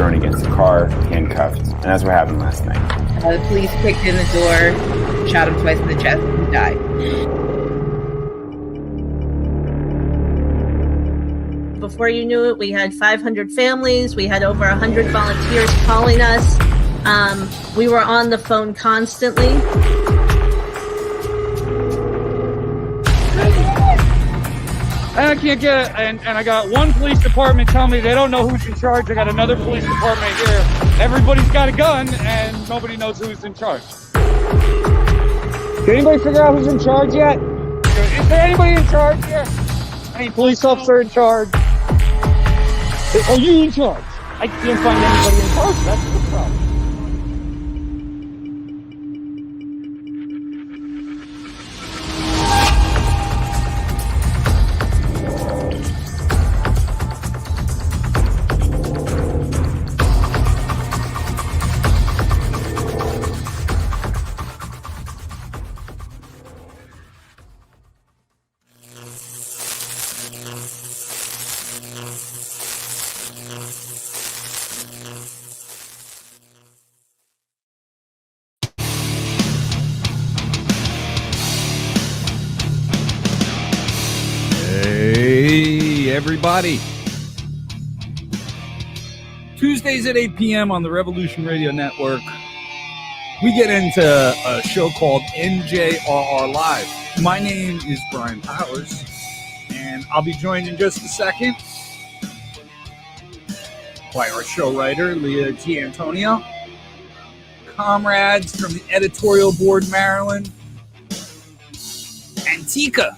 thrown against the car, handcuffed, and that's what happened last night. The police kicked in the door, shot him twice in the chest, and he died. Before you knew it, we had 500 families. We had over 100 volunteers calling us. We were on the phone constantly. I can't get, and I got one police department telling me they don't know who's in charge. I got another police department here. Everybody's got a gun, and nobody knows who's in charge. Can anybody figure out who's in charge yet? Is there anybody in charge here? Any police officer in charge? Are you in charge? I can't find anybody in charge. That's the problem. Everybody. Tuesdays at 8 p.m. on the Revolution Radio Network, we get into a show called NJRR Live. My name is Brian Powers, and I'll be joined in just a second by our show writer, Leah Gantonio, comrades from the Editorial Board, Marilyn, and Tika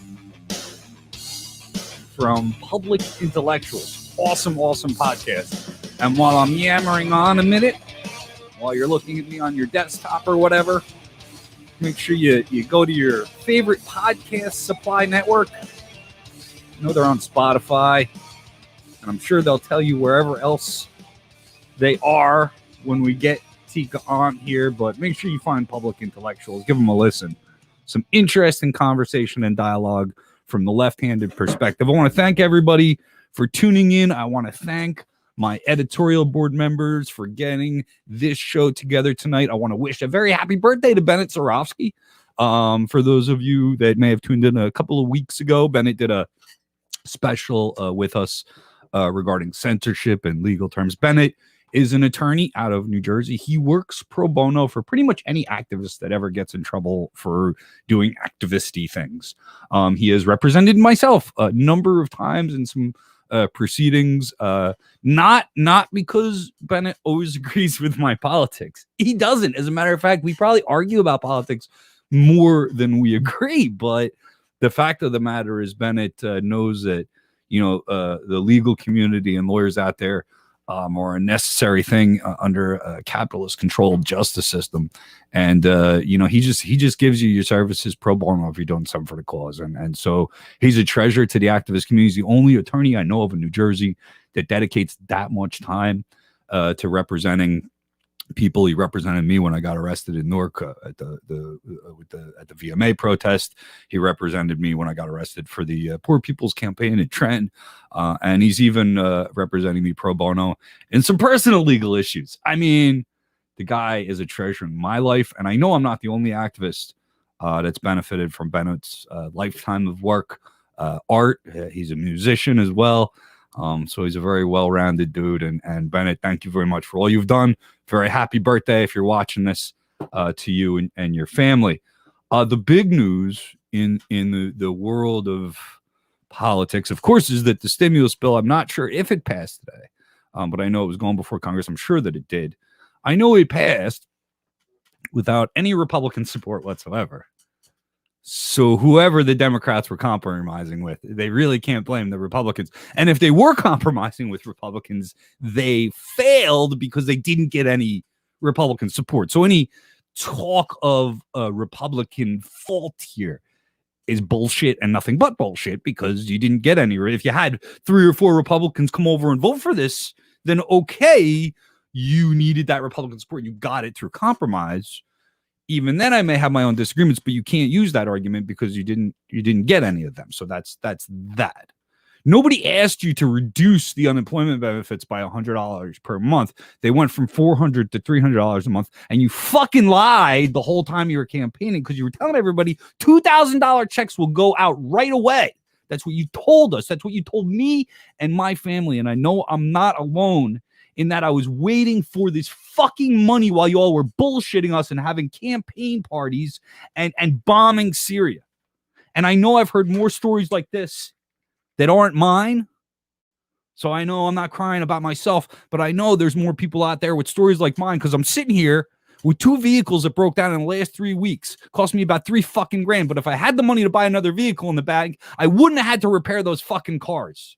from Public Intellectuals. Awesome podcast. And while I'm yammering on a minute, while you're looking at me on your desktop or whatever, make sure you go to your favorite podcast supply network. I know they're on Spotify, and I'm sure they'll tell you wherever else they are when we get Tika on here, but make sure you find Public Intellectuals. Give them a listen. Some interesting conversation and dialogue from the left-handed perspective. I want to thank everybody for tuning in. I want to thank my editorial board members for getting this show together tonight. I want to wish a very happy birthday to Bennett Zorofsky. For those of you that may have tuned in a couple of weeks ago, Bennett did a special with us regarding censorship and legal terms. Bennett is an attorney out of New Jersey. He works pro bono for pretty much any activist that ever gets in trouble for doing activisty things. He has represented myself a number of times in some proceedings, not because Bennett always agrees with my politics. He doesn't. As a matter of fact, we probably argue about politics more than we agree. But the fact of the matter is Bennett knows that, the legal community and lawyers out there are a necessary thing under a capitalist controlled justice system. And, he just gives you your services pro bono if you're doing something for the cause. And so he's a treasure to the activist community. He's the only attorney I know of in New Jersey that dedicates that much time to representing people. He represented me when I got arrested in Newark at the VMA protest. He represented me when I got arrested for the Poor People's Campaign in Trenton, and he's even representing me pro bono in some personal legal issues. I mean, the guy is a treasure in my life, and I know I'm not the only activist that's benefited from Bennett's lifetime of work, art. He's a musician as well. So he's a very well-rounded dude. And Bennett, thank you very much for all you've done. Very happy birthday if you're watching this to you and your family. The big news in the world of politics, of course, is that the stimulus bill, I'm not sure if it passed today, but I know it was going before Congress. I'm sure that it did. I know it passed without any Republican support whatsoever. So whoever the Democrats were compromising with, they really can't blame the Republicans. And if they were compromising with Republicans, they failed because they didn't get any Republican support. So any talk of a Republican fault here is bullshit and nothing but bullshit, because you didn't get any. If you had 3 or 4 Republicans come over and vote for this, then okay, you needed that Republican support. You got it through compromise. Even then, I may have my own disagreements, but you can't use that argument because you didn't get any of them. So that's that. Nobody asked you to reduce the unemployment benefits by $100 per month. They went from $400 to $300 a month, and you fucking lied the whole time you were campaigning because you were telling everybody $2,000 checks will go out right away. That's what you told us. That's what you told me and my family. And I know I'm not alone in that I was waiting for this fucking money while you all were bullshitting us and having campaign parties and bombing Syria. And I know I've heard more stories like this that aren't mine. So I know I'm not crying about myself, but I know there's more people out there with stories like mine because I'm sitting here with 2 vehicles that broke down in the last 3 weeks. Cost me about $3 fucking grand. But if I had the money to buy another vehicle in the bag, I wouldn't have had to repair those fucking cars.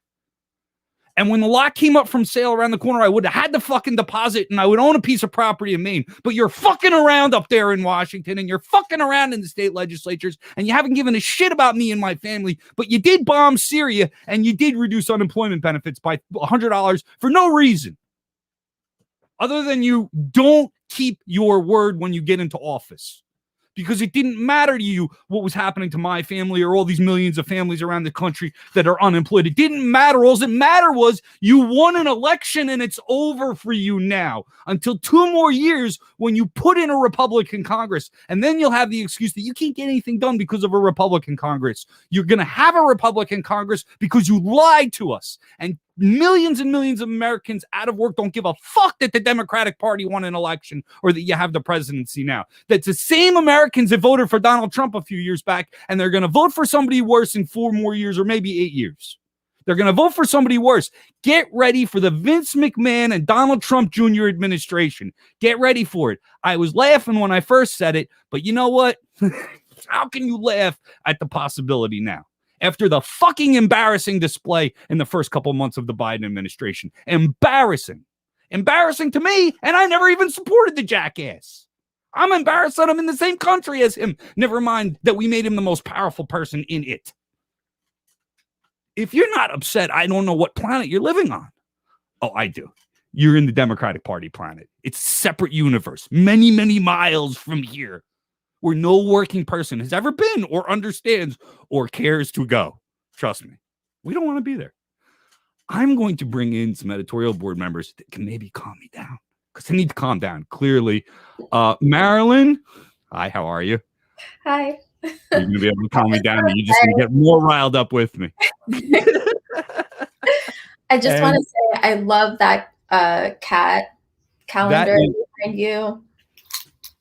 And when the lot came up from sale around the corner, I would have had the fucking deposit and I would own a piece of property in Maine. But you're fucking around up there in Washington and you're fucking around in the state legislatures and you haven't given a shit about me and my family. But you did bomb Syria and you did reduce unemployment benefits by $100 for no reason. Other than you don't keep your word when you get into office. Because it didn't matter to you what was happening to my family or all these millions of families around the country that are unemployed. It didn't matter. All that mattered was you won an election and it's over for you now until 2 more years when you put in a Republican Congress. And then you'll have the excuse that you can't get anything done because of a Republican Congress. You're going to have a Republican Congress because you lied to us. And millions and millions of Americans out of work don't give a fuck that the Democratic Party won an election or that you have the presidency now. That's the same Americans that voted for Donald Trump a few years back, and they're going to vote for somebody worse in 4 more years or maybe 8 years. They're going to vote for somebody worse. Get ready for the Vince McMahon and Donald Trump Jr. administration. Get ready for it. I was laughing when I first said it, but you know what? How can you laugh at the possibility now? After the fucking embarrassing display in the first couple months of the Biden administration. Embarrassing to me, and I never even supported the jackass. I'm embarrassed that I'm in the same country as him. Never mind that we made him the most powerful person in it. If you're not upset, I don't know what planet you're living on. Oh, I do. You're in the Democratic Party planet. It's a separate universe, many, many miles from here, where no working person has ever been or understands or cares to go. Trust me, we don't want to be there. I'm going to bring in some editorial board members that can maybe calm me down because I need to calm down. Clearly, Marilyn, hi, how are you? Hi. You're going to be able to calm me down. You're just going to get more riled up with me. I just want to say I love that cat calendar behind you.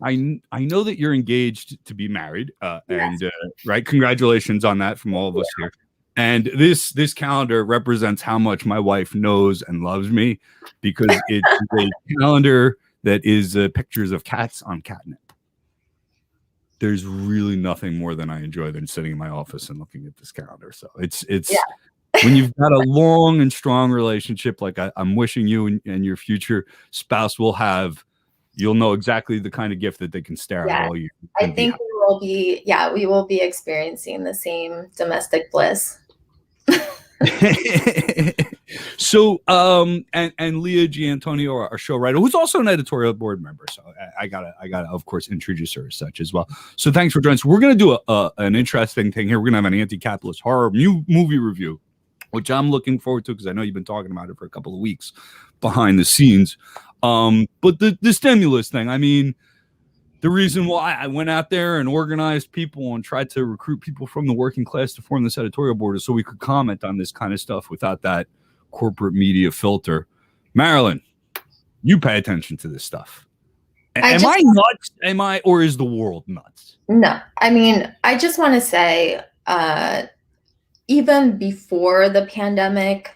I know that you're engaged to be married, and right. Congratulations on that from all of us here. And this calendar represents how much my wife knows and loves me because it's a calendar that is pictures of cats on catnip. There's really nothing more than I enjoy than sitting in my office and looking at this calendar. So it's when you've got a long and strong relationship, like I'm wishing you and your future spouse will have. You'll know exactly the kind of gift that they can stare at all year. I think we will be experiencing the same domestic bliss. So, and Leah Gantonio, our show writer, who's also an editorial board member. So I gotta, of course, introduce her as such as well. So thanks for joining us. We're gonna do an interesting thing here. We're gonna have an anti-capitalist horror movie review, which I'm looking forward to because I know you've been talking about it for a couple of weeks behind the scenes. But the stimulus thing, I mean, the reason why I went out there and organized people and tried to recruit people from the working class to form this editorial board is so we could comment on this kind of stuff without that corporate media filter. Marilyn, you pay attention to this stuff. Am I nuts? Or is the world nuts? No, I mean, I just want to say, even before the pandemic,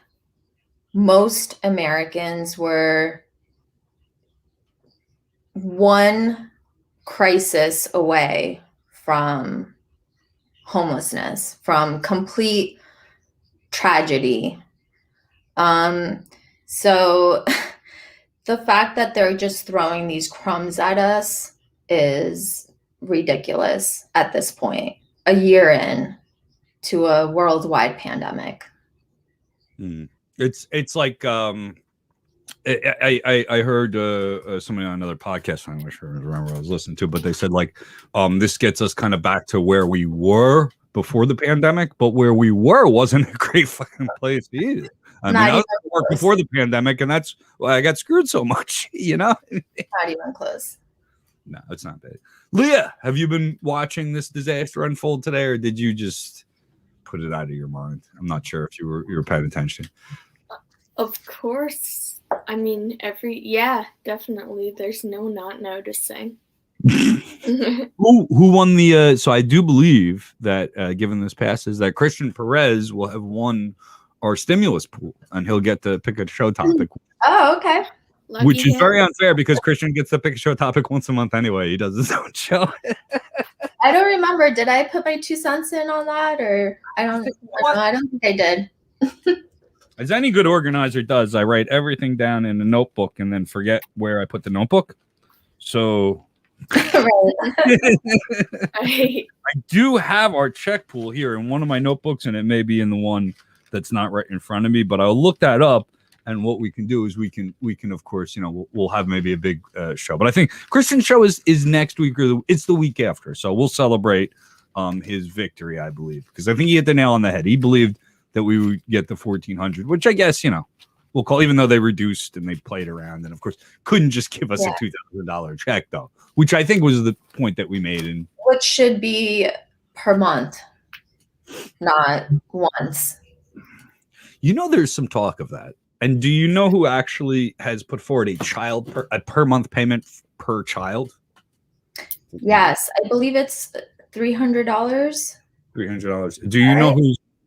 most Americans were one crisis away from homelessness, from complete tragedy. So the fact that they're just throwing these crumbs at us is ridiculous at this point, a year in to a worldwide pandemic. It's like I heard somebody on another podcast. I'm not sure I remember what I was listening to, but they said like this gets us kind of back to where we were before the pandemic, but where we were wasn't a great fucking place either. I mean, I was at work before the pandemic, and that's why I got screwed so much, Not even close. No, it's not bad. Leah, have you been watching this disaster unfold today, or did you just put it out of your mind? I'm not sure if you were paying attention. Of course. I mean, definitely. There's no not noticing. Who won the so I do believe that given this passes that Christian Perez will have won our stimulus pool, and he'll get to pick a show topic. Oh, okay. Lucky Which is him. very unfair because Christian gets to pick a show topic once a month anyway. He does his own show. I don't remember. Did I put my 2 cents in on that, or I don't think I did. As any good organizer does, I write everything down in a notebook and then forget where I put the notebook. So I do have our check pool here in one of my notebooks, and it may be in the one that's not right in front of me, but I'll look that up. And what we can do is we can of course, we'll have maybe a big show. But I think Christian's show is next week, or it's the week after. So we'll celebrate his victory, I believe, because I think he hit the nail on the head. He believed that we would get the 1,400, which I guess we'll call, even though they reduced and they played around, and of course couldn't just give us a $2,000 check though, which I think was the point that we made. And which should be per month, not once. There's some talk of that. And do you know who actually has put forward a per month payment per child? Yes, I believe it's $300. $300. Do you know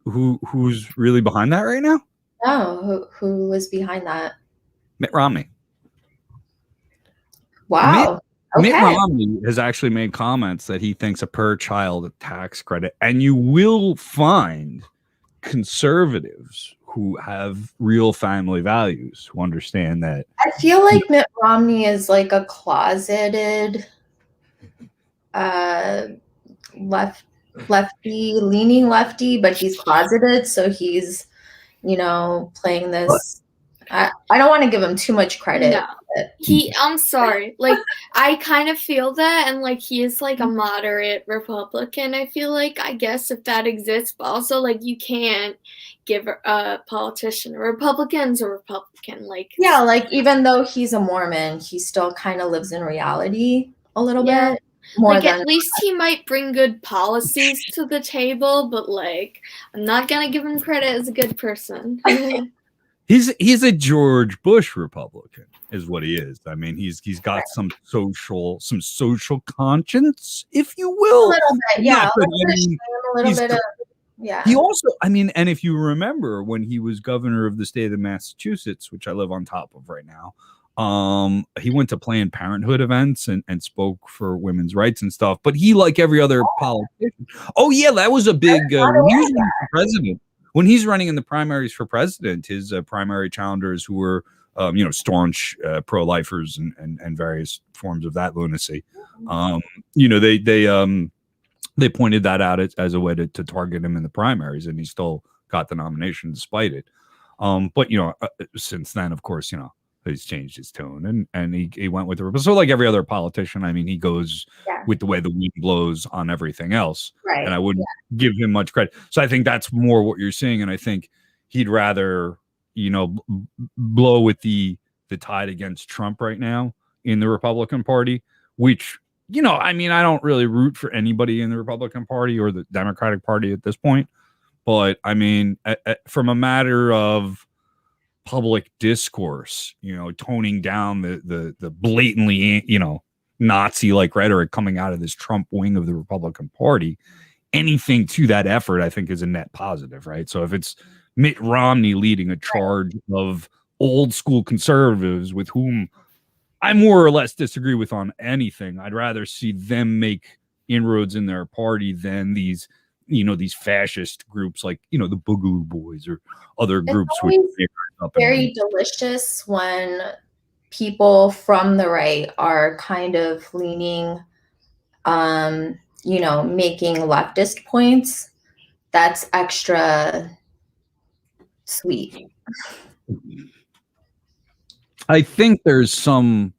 who's really behind that right now? No, who was behind that? Mitt Romney. Wow. Mitt Romney has actually made comments that he thinks a per child tax credit, and you will find conservatives who have real family values who understand that. I feel like Mitt Romney is like a closeted leaning lefty, but he's closeted, so he's playing this. I don't want to give him too much credit. No. I'm sorry. Like, I kind of feel that, and like he is like a moderate Republican. I feel like, I guess, if that exists, but also like you can't give a politician, a Republican's a Republican. Like, yeah, like even though he's a Mormon, he still kind of lives in reality a little bit. At least he might bring good policies to the table, but like I'm not gonna give him credit as a good person. He's a George Bush Republican, is what he is. I mean, he's got some social conscience, if you will. A little bit, yeah. He also, and if you remember when he was governor of the state of Massachusetts, which I live on top of right now, he went to Planned Parenthood events and spoke for women's rights and stuff. But he, like every other politician, that was a big president. When he's running in the primaries for president, his primary challengers who were, staunch pro-lifers and various forms of that lunacy, they pointed that out as a way to target him in the primaries, and he still got the nomination despite it. But since then, of course, he's changed his tone and he went with the so like every other politician. I mean, he goes with the way the wind blows on everything else, right? And I wouldn't give him much credit. So I think that's more what you're seeing, and I think he'd rather blow with the tide against Trump right now in the Republican Party, which I don't really root for anybody in the Republican Party or the Democratic Party at this point, but I mean, from a matter of public discourse, toning down the blatantly, Nazi-like rhetoric coming out of this Trump wing of the Republican Party, anything to that effort, I think, is a net positive, right? So if it's Mitt Romney leading a charge of old school conservatives with whom I more or less disagree with on anything, I'd rather see them make inroads in their party than these fascist groups like, the Boogaloo Boys or other groups. It's very delicious when people from the right are kind of leaning, making leftist points. That's extra sweet. I think there's some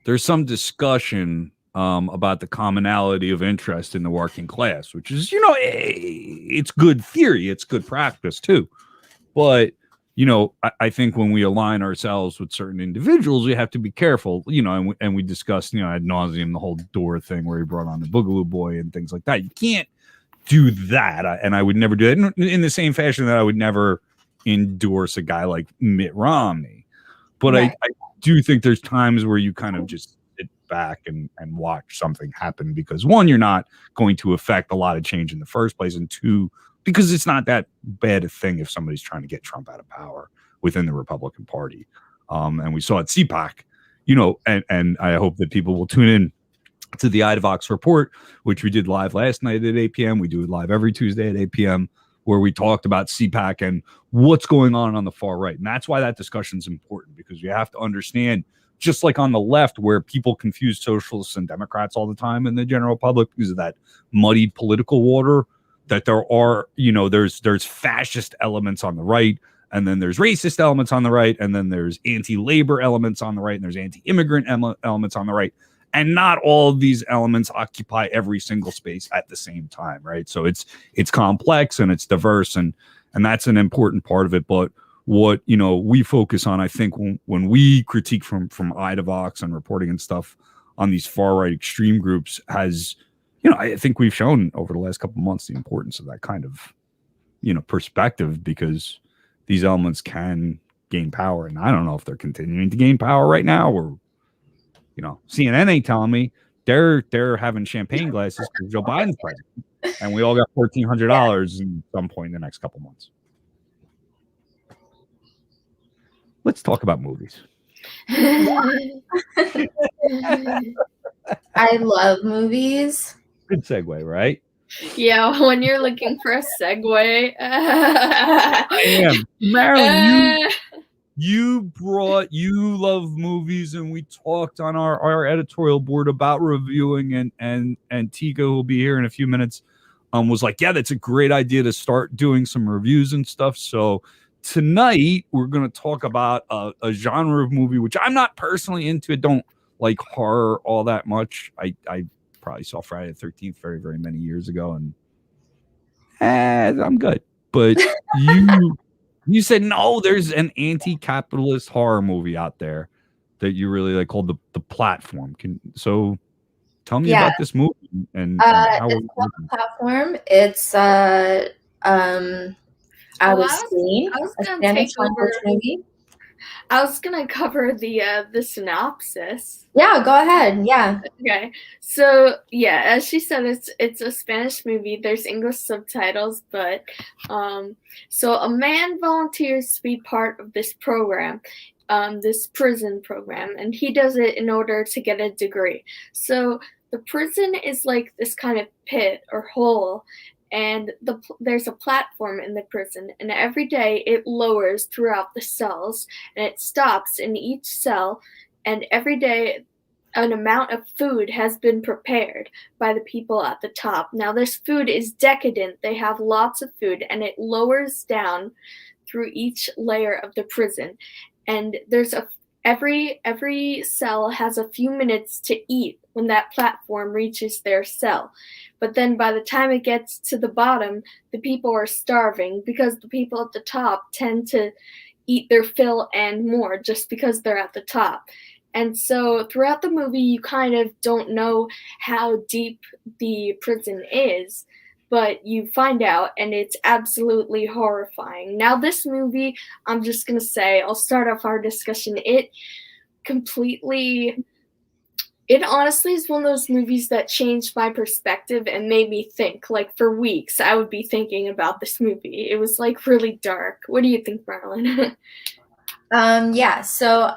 discussion about the commonality of interest in the working class, which is, it's good theory, it's good practice too. But, I think when we align ourselves with certain individuals, we have to be careful, and we discussed, ad nauseum, the whole door thing where he brought on the Boogaloo Boy and things like that. You can't do that. And I would never do it in the same fashion that I would never endorse a guy like Mitt Romney. But right. I do think there's times where you kind of just sit back and watch something happen because, one, you're not going to affect a lot of change in the first place, and two, because it's not that bad a thing if somebody's trying to get Trump out of power within the Republican Party. And we saw at CPAC, and I hope that people will tune in to the IDVOX report, which we did live last night at 8 p.m. We do it live every Tuesday at 8 p.m., where we talked about CPAC and what's going on the far right. And that's why that discussion is important, because you have to understand, just like on the left, where people confuse socialists and Democrats all the time in the general public because of that muddied political water, that there are, there's fascist elements on the right, and then there's racist elements on the right, and then there's anti-labor elements on the right, and there's anti-immigrant elements on the right. And not all of these elements occupy every single space at the same time, right? So it's complex and it's diverse, and that's an important part of it. But what we focus on, I think, when we critique from IDVOX and reporting and stuff on these far right extreme groups, has I think we've shown over the last couple of months the importance of that kind of, perspective, because these elements can gain power. And I don't know if they're continuing to gain power right now, or, CNN ain't telling me they're having champagne glasses because Joe Biden's president, and we all got $1,400 in some point in the next couple of months. Let's talk about movies. I love movies. Good segue, right? Yeah, when you're looking for a segue. I am. Marilyn, you love movies, and we talked on our editorial board about reviewing, and Tika, who will be here in a few minutes, was like, yeah, that's a great idea to start doing some reviews and stuff. So tonight we're going to talk about a genre of movie which I'm not personally into. I don't like horror all that much. I probably saw Friday the 13th very, very many years ago, and I'm good. But you said no, there's an anti-capitalist horror movie out there that you really like called The Platform. So tell me about this movie and how it's called The Platform. It's out of Spain. I was gonna cover the synopsis. Yeah, go ahead. Yeah. Okay. So yeah, as she said, it's a Spanish movie. There's English subtitles, but so a man volunteers to be part of this program, this prison program, and he does it in order to get a degree. So the prison is like this kind of pit or hole, and there's a platform in the prison, and every day it lowers throughout the cells, and it stops in each cell, and every day an amount of food has been prepared by the people at the top. Now this food is decadent. They have lots of food, and it lowers down through each layer of the prison, and there's every cell has a few minutes to eat when that platform reaches their cell. But then by the time it gets to the bottom, the people are starving because the people at the top tend to eat their fill and more just because they're at the top. And so throughout the movie, you kind of don't know how deep the prison is, but you find out, and it's absolutely horrifying. Now, this movie, I'm just going to say, I'll start off our discussion. It honestly is one of those movies that changed my perspective and made me think. Like, for weeks, I would be thinking about this movie. It was, like, really dark. What do you think, Marilyn? Yeah, so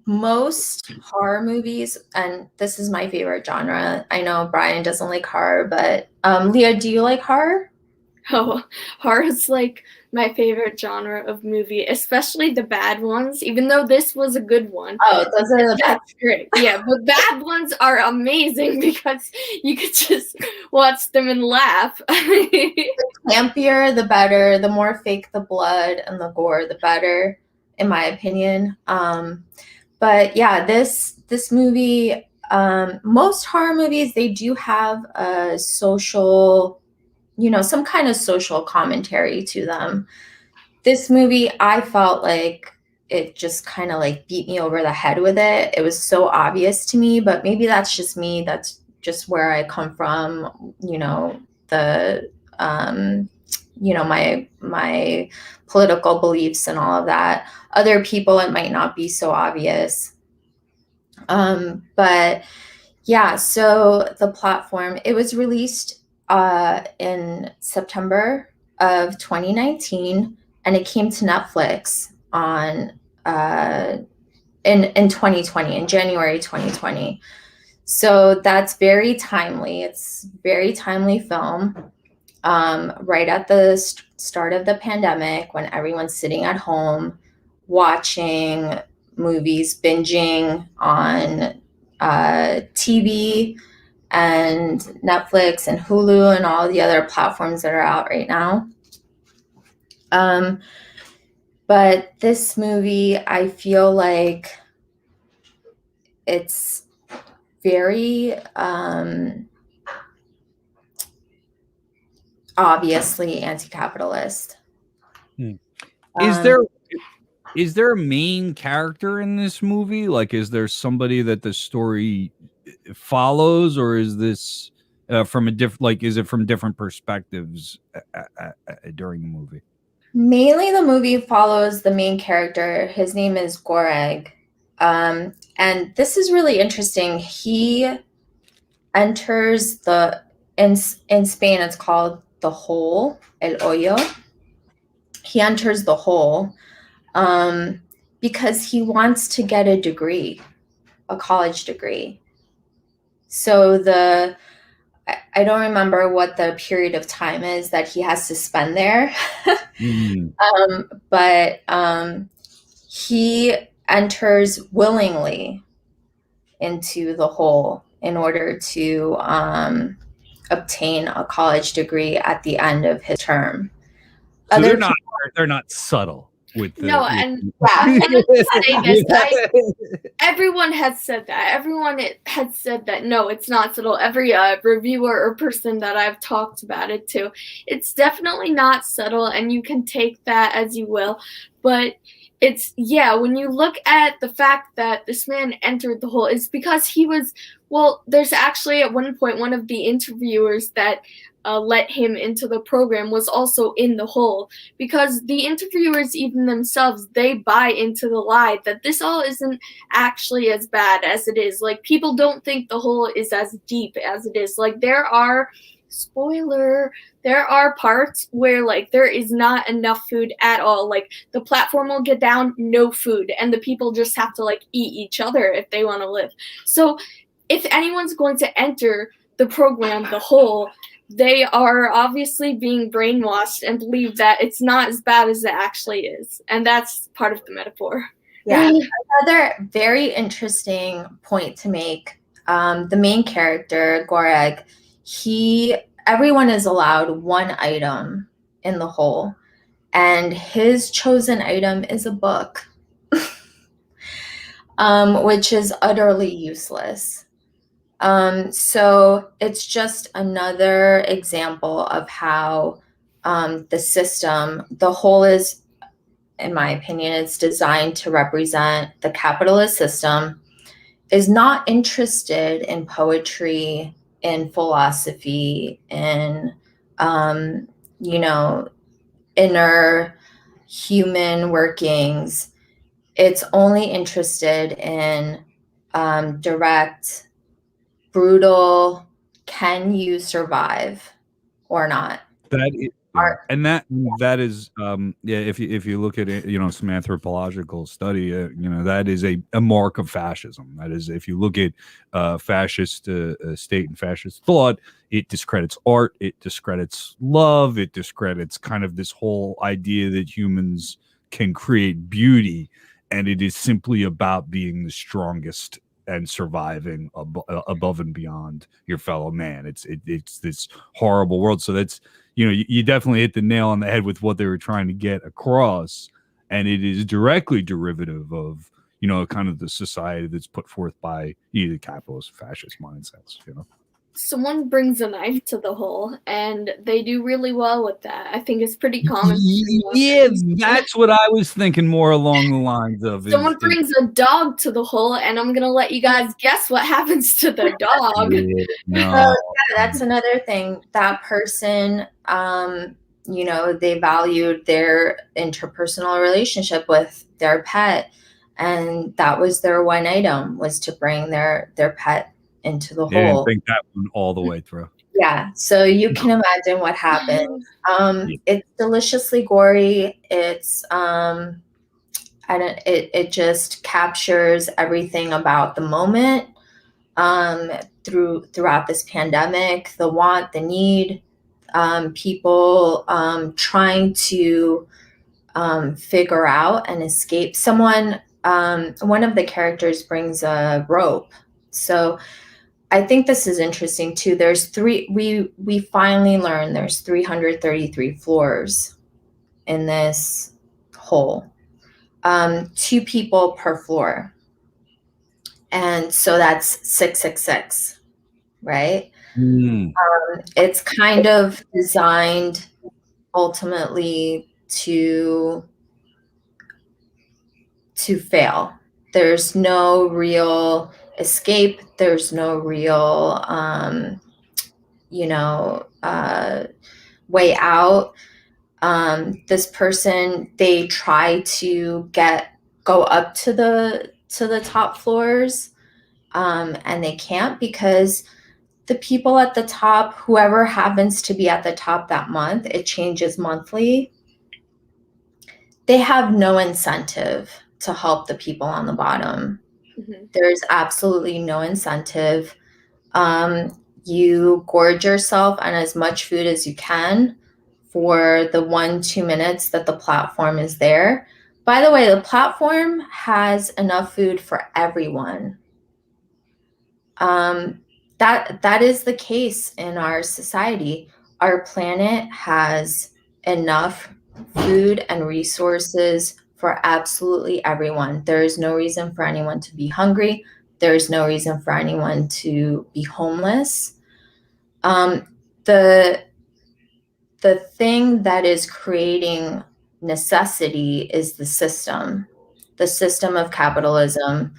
most horror movies, and this is my favorite genre. I know Brian doesn't like horror, but Leah, do you like horror? Oh, horror is like my favorite genre of movie, especially the bad ones, even though this was a good one. Oh, those are the best. Great. Yeah, but bad ones are amazing because you could just watch them and laugh. The campier, the better. The more fake the blood and the gore, the better, in my opinion. But yeah, this movie, most horror movies, they do have a social, some kind of social commentary to them. This movie, I felt like it just kind of like beat me over the head with it. It was so obvious to me, but maybe that's just me. That's just where I come from, the my political beliefs and all of that. Other people, it might not be so obvious. But yeah, so the platform, it was released in September of 2019, and it came to Netflix on in 2020, in January 2020. So that's very timely. It's very timely film. Right at the start of the pandemic, when everyone's sitting at home watching movies, binging on TV and Netflix and Hulu and all the other platforms that are out right now. But this movie, I feel like it's very obviously anti-capitalist. Is there a main character in this movie? Like, is there somebody that the story follows, or is this from a different? Like, is it from different perspectives during the movie? Mainly, the movie follows the main character. His name is Goreg, and this is really interesting. He enters in Spain, it's called the hole, el hoyo. He enters the hole because he wants to get a degree, a college degree. So I don't remember what the period of time is that he has to spend there. But he enters willingly into the hole in order to obtain a college degree at the end of his term. So they're not subtle with the, and say this, everyone has said that. Everyone has said that no, it's not subtle. Every reviewer or person that I've talked about it to, it's definitely not subtle, and you can take that as you will. But it's, when you look at the fact that this man entered the hole, it's because he was, there's actually at one point one of the interviewers that let him into the program was also in the hole, because the interviewers even themselves, they buy into the lie that this all isn't actually as bad as it is. Like, people don't think the hole is as deep as it is. Like, there are parts where like there is not enough food at all. Like, the platform will get down, no food, and the people just have to like eat each other if they want to live. So if anyone's going to enter the program, the hole, they are obviously being brainwashed and believe that it's not as bad as it actually is. And that's part of the metaphor. Yeah. Another very interesting point to make, the main character, Goreg, everyone is allowed one item in the hole, and his chosen item is a book, which is utterly useless. So it's just another example of how the system, the whole is, in my opinion, it's designed to represent the capitalist system, is not interested in poetry, in philosophy, in, inner human workings. It's only interested in direct, brutal, can you survive or not? That is, and that is if you look at it, some anthropological study, that is a mark of fascism. That is, if you look at fascist state and fascist thought, it discredits art, it discredits love, it discredits kind of this whole idea that humans can create beauty, and it is simply about being the strongest and surviving above and beyond your fellow man. It's this horrible world. So that's, you definitely hit the nail on the head with what they were trying to get across, and it is directly derivative of kind of the society that's put forth by either capitalist or fascist mindsets. Someone brings a knife to the hole, and they do really well with that. I think it's pretty common. Yeah, that's what I was thinking, more along the lines of. Someone brings a dog to the hole, and I'm gonna let you guys guess what happens to the dog. No. That's another thing. That person, they valued their interpersonal relationship with their pet, and that was their one item, was to bring their pet into the They didn't hole. think that one all the way through. Yeah, so you can imagine what happened. It's deliciously gory. It's it just captures everything about the moment throughout this pandemic, the want, the need, people trying to figure out and escape. One of the characters brings a rope. So I think this is interesting too. We finally learned there's 333 floors in this hole. 2 people per floor. And so that's 666, right? It's kind of designed ultimately to fail. There's no real escape. There's no real, way out. This person, they try to go up to the top floors, and they can't, because the people at the top, whoever happens to be at the top that month, it changes monthly, they have no incentive to help the people on the bottom. Mm-hmm. There's absolutely no incentive. You gorge yourself on as much food as you can for the 1-2 minutes that the platform is there. By the way, the platform has enough food for everyone. That is the case in our society. Our planet has enough food and resources for absolutely everyone. There is no reason for anyone to be hungry. There is no reason for anyone to be homeless. The thing that is creating necessity is the system. The system of capitalism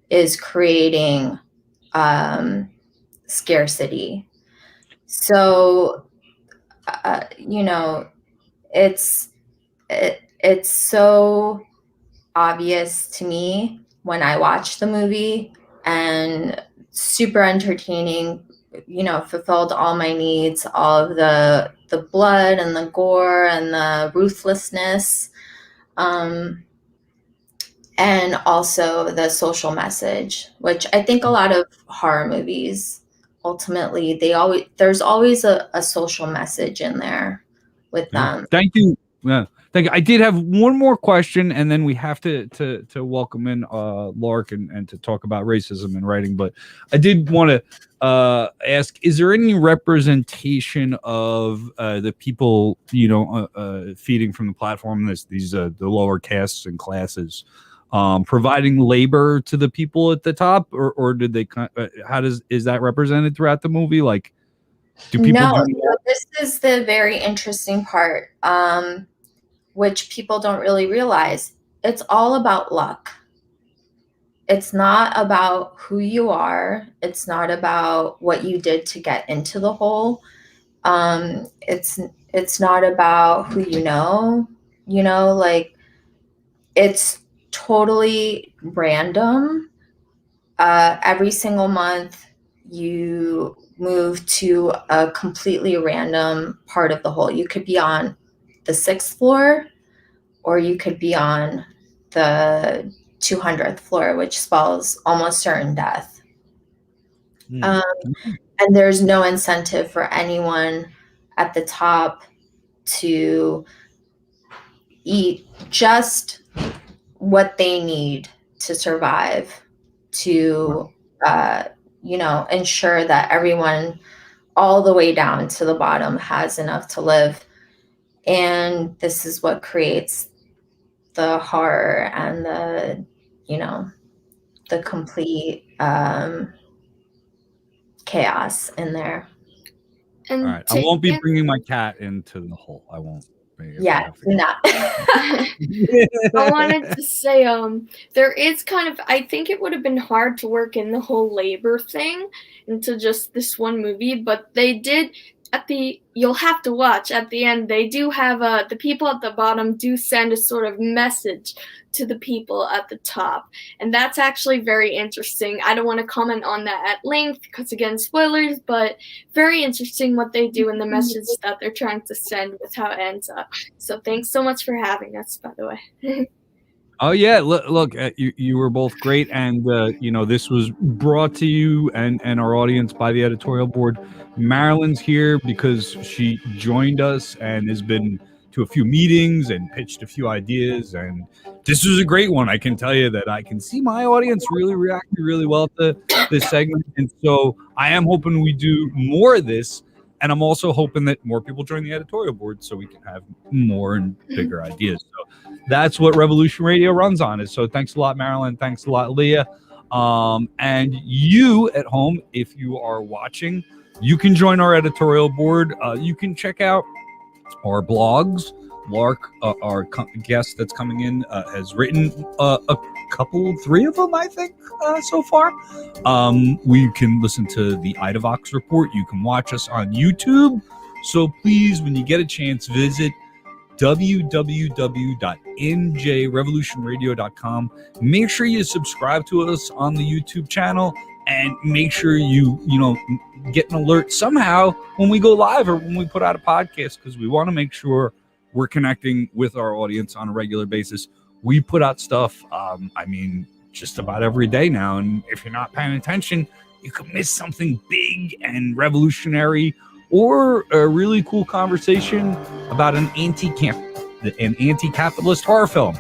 is creating scarcity. So, it's so obvious to me when I watch the movie, and super entertaining, fulfilled all my needs, all of the blood and the gore and the ruthlessness, and also the social message, which I think a lot of horror movies, ultimately, there's always a social message in there with them. Thank you. Yeah. Thank you. I did have one more question, and then we have to welcome in Lark and to talk about racism and writing. But I did want to ask: is there any representation of the people feeding from the platform? The lower castes and classes, providing labor to the people at the top, or did they? Is that represented throughout the movie? Like, do people? No, this is the very interesting part. Which people don't really realize. It's all about luck. It's not about who you are. It's not about what you did to get into the hole. It's not about who you know. It's totally random. Every single month, you move to a completely random part of the hole. You could be on the 6th floor, or you could be on the 200th floor, which spells almost certain death. And there's no incentive for anyone at the top to eat just what they need to survive, to ensure that everyone all the way down to the bottom has enough to live. And this is what creates the horror and the complete chaos in there. And All right, I won't be bringing my cat into the hole. I won't. Yeah, not. I wanted to say, there is kind of, I think it would have been hard to work in the whole labor thing into just this one movie, but they did you'll have to watch at the end, they do have, the people at the bottom do send a sort of message to the people at the top. And that's actually very interesting. I don't want to comment on that at length because, again, spoilers, but very interesting what they do and the message that they're trying to send with how it ends up. So thanks so much for having us, by the way. Oh yeah, look, you were both great, and this was brought to you and our audience by the editorial board. Marilyn's here because she joined us and has been to a few meetings and pitched a few ideas, and this was a great one. I can tell you that I can see my audience really reacting really well to this segment, and so I am hoping we do more of this. And I'm also hoping that more people join the editorial board so we can have more and bigger ideas. So that's what Revolution Radio runs on. So thanks a lot, Marilyn. Thanks a lot, Leah. And you at home, if you are watching, you can join our editorial board. You can check out our blogs. Lark, our guest that's coming in, has written a couple, 3 of them, I think, so far. We can listen to the IDAVOX report. You can watch us on YouTube. So please, when you get a chance, visit www.njrevolutionradio.com. Make sure you subscribe to us on the YouTube channel, and make sure you get an alert somehow when we go live or when we put out a podcast, because we want to make sure we're connecting with our audience on a regular basis. We put out stuff, just about every day now. And if you're not paying attention, you could miss something big and revolutionary, or a really cool conversation about an anti-capitalist horror film.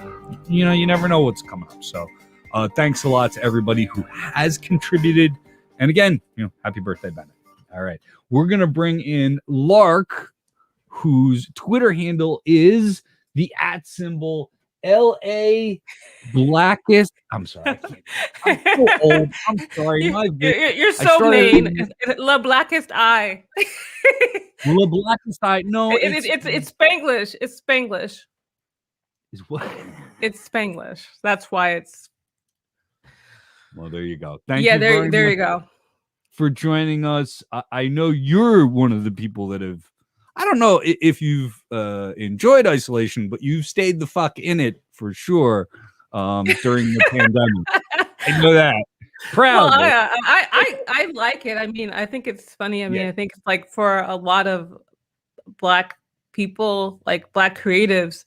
You never know what's coming up. So thanks a lot to everybody who has contributed. And again, happy birthday, Bennett. All right. We're going to bring in Lark, whose Twitter handle is the @symbol LA Blackest. I'm sorry. I can't. I'm so old. I'm sorry. You're so mean. La Blackest Eye. La Blackest Eye. No, it's Spanglish. It's Spanglish. Is what? It's Spanglish. That's why it's. Well, there you go. Thank you. Yeah, there you go. For joining us. I know you're one of the people that have. I don't know if you've enjoyed isolation, but you've stayed the fuck in it for sure during the pandemic. I know that. Proud. Well, I like it. I think it's funny. I think it's like for a lot of Black people, like Black creatives,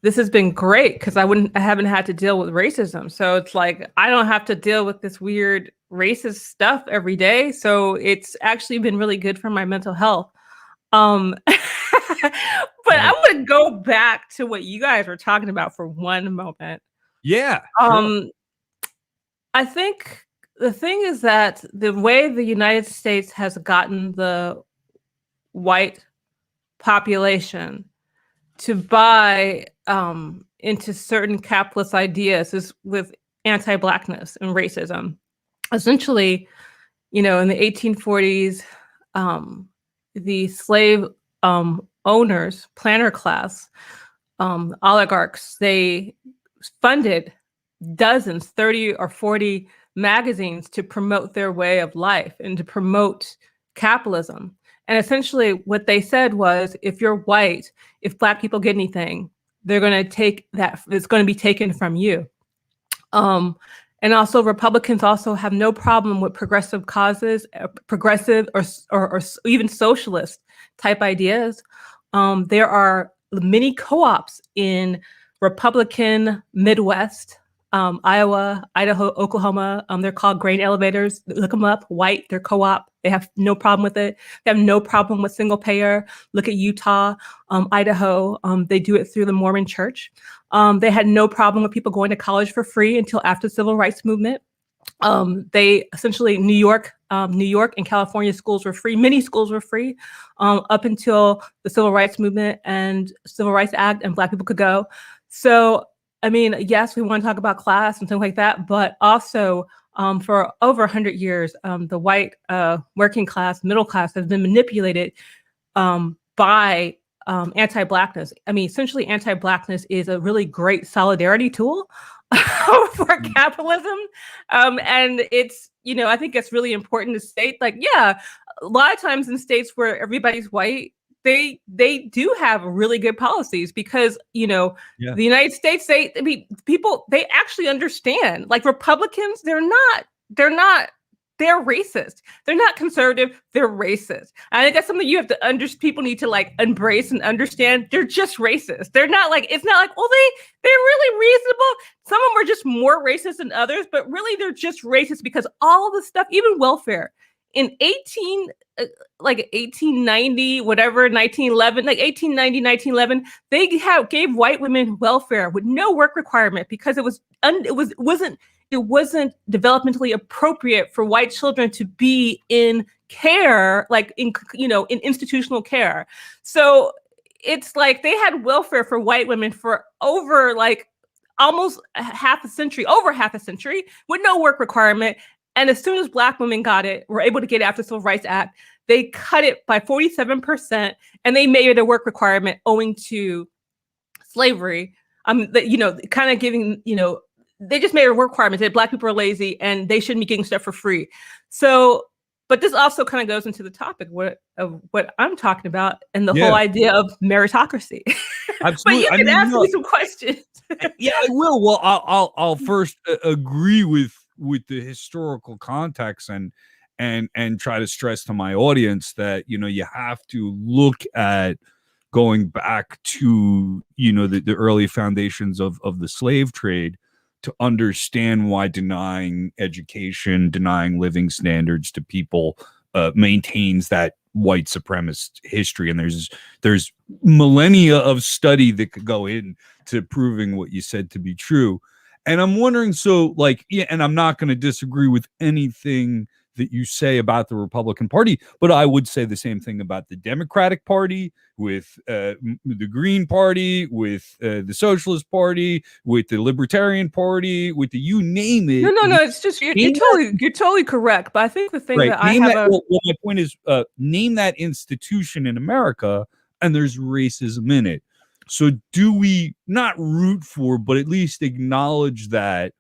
this has been great because I haven't had to deal with racism. So it's like I don't have to deal with this weird racist stuff every day. So it's actually been really good for my mental health. But I want to go back to what you guys were talking about for one moment. Yeah. Sure. I think the thing is that the way the United States has gotten the white population to buy into certain capitalist ideas is with anti-Blackness and racism. Essentially, in the 1840s, the slave owners, planter class, oligarchs, they funded dozens, 30 or 40 magazines to promote their way of life and to promote capitalism. And essentially what they said was, if you're white, if Black people get anything, they're going to take that, it's going to be taken from you. And also Republicans also have no problem with progressive causes, progressive or even socialist type ideas. There are many co-ops in Republican Midwest, Iowa, Idaho, Oklahoma. They're called grain elevators. Look them up. White, they're co-op. They have no problem with it. They have no problem with single payer. Look at Utah, Idaho. They do it through the Mormon Church. They had no problem with people going to college for free until after the Civil Rights Movement. They essentially, New York and California schools were free. Many schools were free up until the Civil Rights Movement and Civil Rights Act, and Black people could go. So I mean, yes, we want to talk about class and things like that, but also for over 100 years, the white working class, middle class has been manipulated by anti-Blackness. I mean, essentially, anti-Blackness is a really great solidarity tool for capitalism. And it's, I think it's really important to state, like, yeah, a lot of times in states where everybody's white, they do have really good policies because, the United States, people, they actually understand. Like Republicans, they're racist. They're not conservative. They're racist. I think that's something you have to people need to like embrace and understand. They're just racist. They're not like, it's not like, oh, they're really reasonable. Some of them are just more racist than others, but really they're just racist because all of the stuff, even welfare in 1890, whatever, 1911, like 1890, 1911, they gave white women welfare with no work requirement because it wasn't developmentally appropriate for white children to be in care, like in institutional care. So it's like they had welfare for white women for over like almost half a century with no work requirement. And as soon as Black women got it, were able to get it after the Civil Rights Act, they cut it by 47%, and they made it a work requirement owing to slavery. Kind of giving, they just made a work requirement that Black people are lazy and they shouldn't be getting stuff for free. So, but this also kind of goes into the topic of what I'm talking about and the whole idea of meritocracy. Absolutely. But you can ask me some questions. Yeah, I will. Well, I'll first agree with the historical context and try to stress to my audience that, you have to look at going back to, the early foundations of the slave trade to understand why denying education, denying living standards to people maintains that white supremacist history. And there's millennia of study that could go into proving what you said to be true. And I'm wondering, and I'm not going to disagree with anything that you say about the Republican Party, but I would say the same thing about the Democratic Party, with the Green Party, with the Socialist Party, with the Libertarian Party, with the you name it. No. It's just you're totally correct. But I think the thing that I have my point is, name that institution in America, and there's racism in it. So do we not root for, but at least acknowledge that,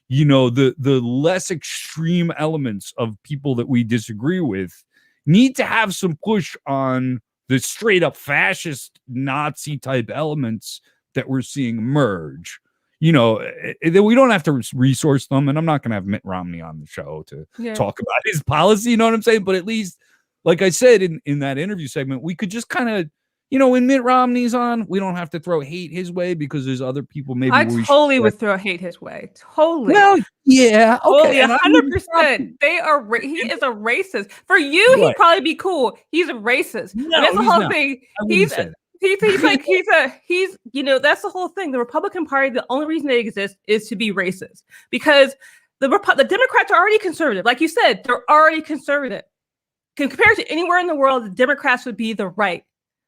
the less extreme elements of people that we disagree with need to have some push on the straight up fascist Nazi type elements that we're seeing emerge? We don't have to resource them. And I'm not going to have Mitt Romney on the show to talk about his policy. You know what I'm saying? But at least, like I said, in that interview segment, we could just kind of, when Mitt Romney's on, we don't have to throw hate his way because there's other people maybe. I totally would throw hate his way. Totally. Well, yeah. Okay. 100%. He is a racist. For you, he'd probably be cool. He's a racist. No, that's the whole not. thing. He's that's the whole thing. The Republican Party, the only reason they exist is to be racist because the Democrats are already conservative. Like you said, they're already conservative. Compared to anywhere in the world, the Democrats would be the right.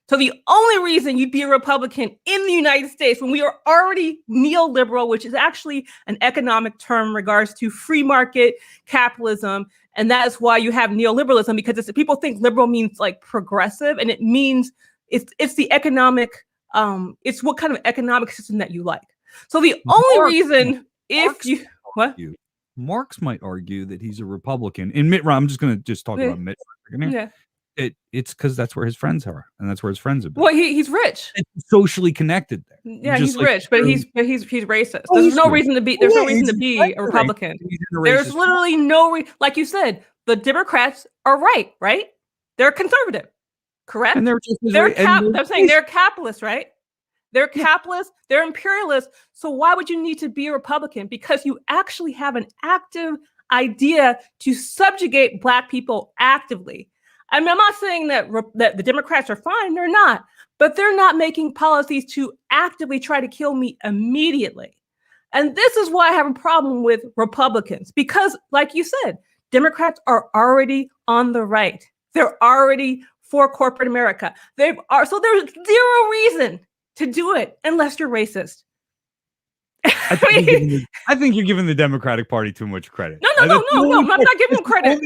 So the only reason you'd be a Republican in the United States when we are already neoliberal, which is actually an economic term in regards to free market capitalism. And that is why you have neoliberalism, because people think liberal means like progressive, and it means it's the economic, it's what kind of economic system that you like. So the only reason Marx might argue that he's a Republican. In Mitt Romney, I'm just going to talk about Mitt for a second here. It's because that's where his friends are, and that's where his friends have been. Well, he's rich. It's socially connected there. Yeah, he's rich, but he's racist. There's no reason to be. There's no reason to be a Republican. There's literally no like you said. The Democrats are right? They're conservative, correct? And I'm saying they're capitalists, right? They're capitalists. They're imperialists. So why would you need to be a Republican? Because you actually have an active idea to subjugate Black people actively. I mean, I'm not saying that the Democrats are fine. They're not. But they're not making policies to actively try to kill me immediately. And this is why I have a problem with Republicans. Because, like you said, Democrats are already on the right. They're already for corporate America. So there's zero reason to do it unless you're racist. I think you're giving the Democratic Party too much credit. No. I'm not giving them credit.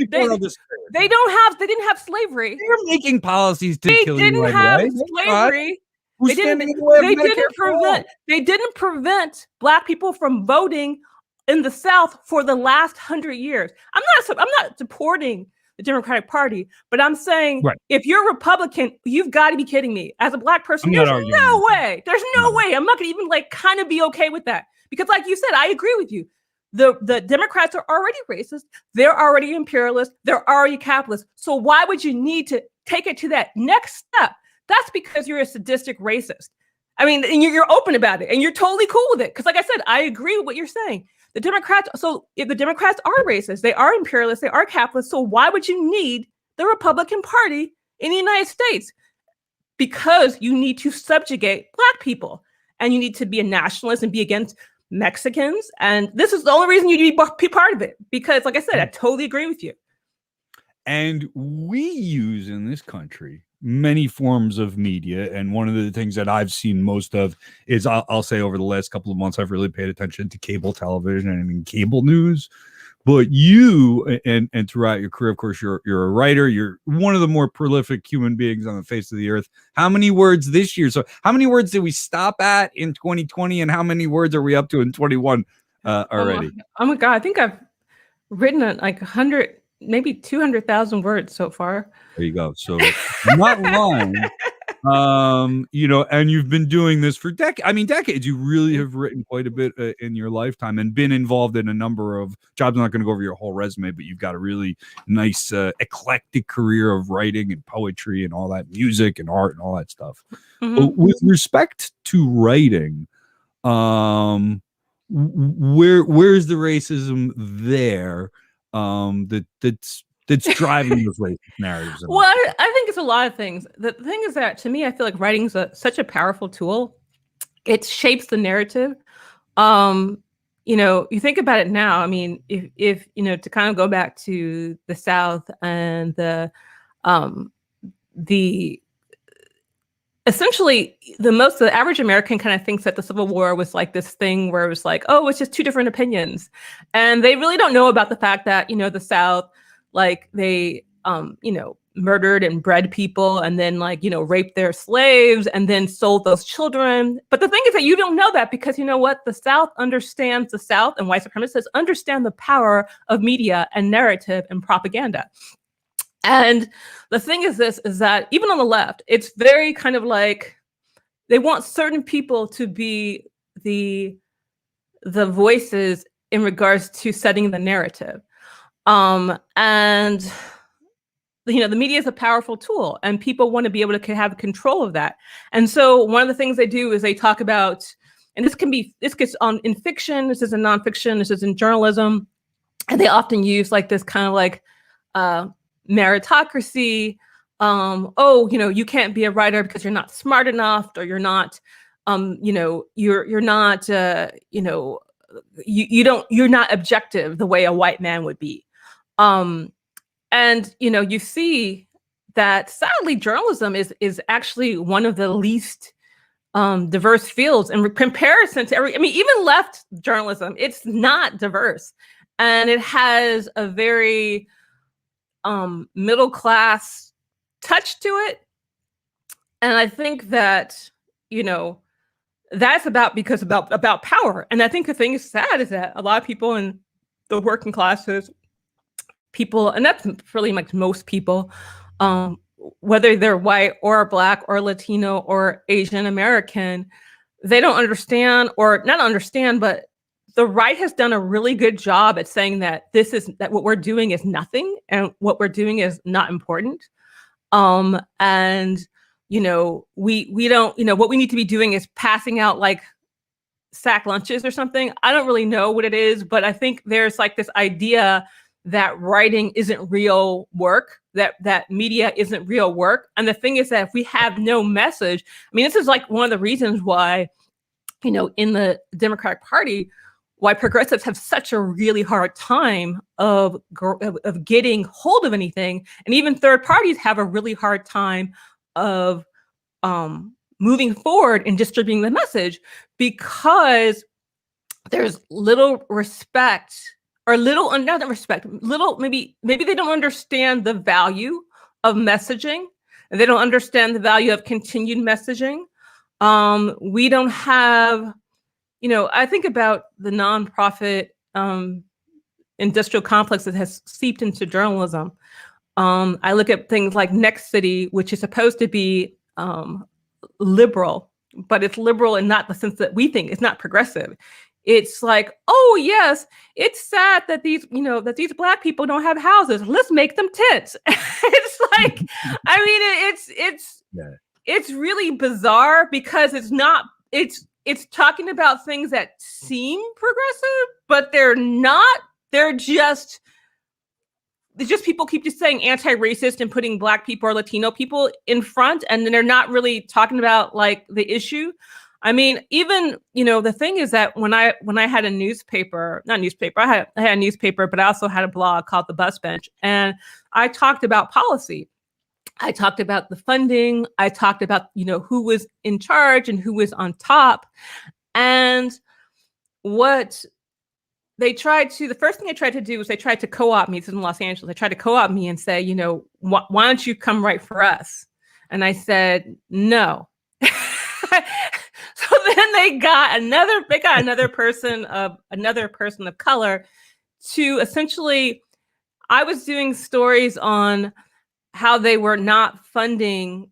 They didn't have slavery. They're making policies to kill you. They didn't have slavery. They didn't prevent Black people from voting in the South for the last 100 years. I'm not supporting the Democratic Party, but I'm saying if you're Republican, you've got to be kidding me. As a Black person, there's no way. There's no way. I'm not gonna even kind of be okay with that. Because like you said, I agree with you. The Democrats are already racist. They're already imperialist. They're already capitalist. So why would you need to take it to that next step? That's because you're a sadistic racist. I mean, and you're open about it and you're totally cool with it. Because like I said, I agree with what you're saying. If the Democrats are racist, they are imperialist, they are capitalist. So why would you need the Republican Party in the United States? Because you need to subjugate Black people and you need to be a nationalist and be against Mexicans. And this is the only reason you need to be part of it. Because like I said, I totally agree with you. And we use in this country many forms of media. And one of the things that I've seen most of is I'll say over the last couple of months, I've really paid attention to cable television and cable news. But you and throughout your career, of course, you're a writer. You're one of the more prolific human beings on the face of the earth. How many words this year? So how many words did we stop at in 2020? And how many words are we up to in 21 already? Oh my God. I think I've written 100, maybe 200,000 words so far. There you go. So not lying. And you've been doing this for decades. You really have written quite a bit in your lifetime and been involved in a number of jobs. I'm not going to go over your whole resume, but you've got a really nice, eclectic career of writing and poetry and all that, music and art and all that stuff. Mm-hmm. With respect to writing, where's the racism there that's driving those racist narratives? Well, I think it's a lot of things. The thing is that to me, I feel like writing is such a powerful tool. It shapes the narrative. You think about it now. I mean, if to kind of go back to the South and the essentially the average American kind of thinks that the Civil War was like this thing where it was like, oh, it's just two different opinions. And they really don't know about the fact that, the South, they, murdered and bred people and then raped their slaves and then sold those children. But the thing is that you don't know that because you know what? The South and white supremacists understand the power of media and narrative and propaganda. And the thing is that even on the left, it's very kind of like they want certain people to be the voices in regards to setting the narrative. And the media is a powerful tool and people want to be able to have control of that. And so one of the things they do is they talk about, and this gets on in fiction, this is in nonfiction, this is in journalism. And they often use this kind of meritocracy. You can't be a writer because you're not smart enough, or you're not, you're not, you're not objective the way a white man would be. And you see that sadly journalism is actually one of the least diverse fields in comparison to even left journalism. It's not diverse, and it has a very middle class touch to it. And I think that that's about power. And I think the thing is sad is that a lot of people in the working classes, and that's really most people, whether they're white or Black or Latino or Asian American, they don't understand, or not understand, but the right has done a really good job at saying that that what we're doing is nothing and what we're doing is not important. And we don't, what we need to be doing is passing out sack lunches or something. I don't really know what it is, but I think there's this idea that writing isn't real work, that media isn't real work. And the thing is that if we have no message, this is one of the reasons why, in the Democratic Party, why progressives have such a really hard time of getting hold of anything. And even third parties have a really hard time of moving forward and distributing the message, because there's little respect, or little, not respect, little, maybe they don't understand the value of messaging, and they don't understand the value of continued messaging. We don't have, I think about the nonprofit industrial complex that has seeped into journalism. I look at things like Next City, which is supposed to be liberal, but it's liberal in not the sense that we think. It's not progressive. It's like, oh yes, it's sad that these Black people don't have houses. Let's make them tents. It's like, I mean, it's really bizarre, because it's talking about things that seem progressive, but they're not. They're just people keep just saying anti-racist and putting Black people or Latino people in front, and then they're not really talking about like the issue. I mean, even, the thing is that when I had a newspaper, I had a newspaper, but I also had a blog called The Bus Bench, and I talked about policy. I talked about the funding. I talked about, who was in charge and who was on top. And what the first thing they tried to do was they tried to co-opt me. This is in Los Angeles. They tried to co-opt me and say, why don't you come write for us? And I said, no. So then they got another person of color to essentially, I was doing stories on how they were not funding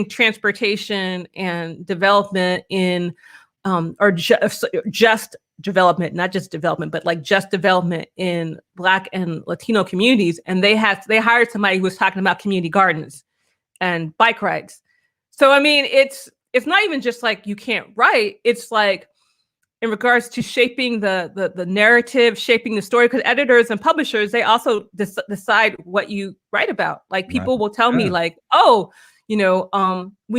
transportation and development in or just development, not just development, but like just development in Black and Latino communities. And they hired somebody who was talking about community gardens and bike rides. So, I mean, it's not even just like you can't write. It's like, in regards to shaping the narrative, shaping the story, because editors and publishers, they also decide what you write about. Like, people will tell me like, oh, we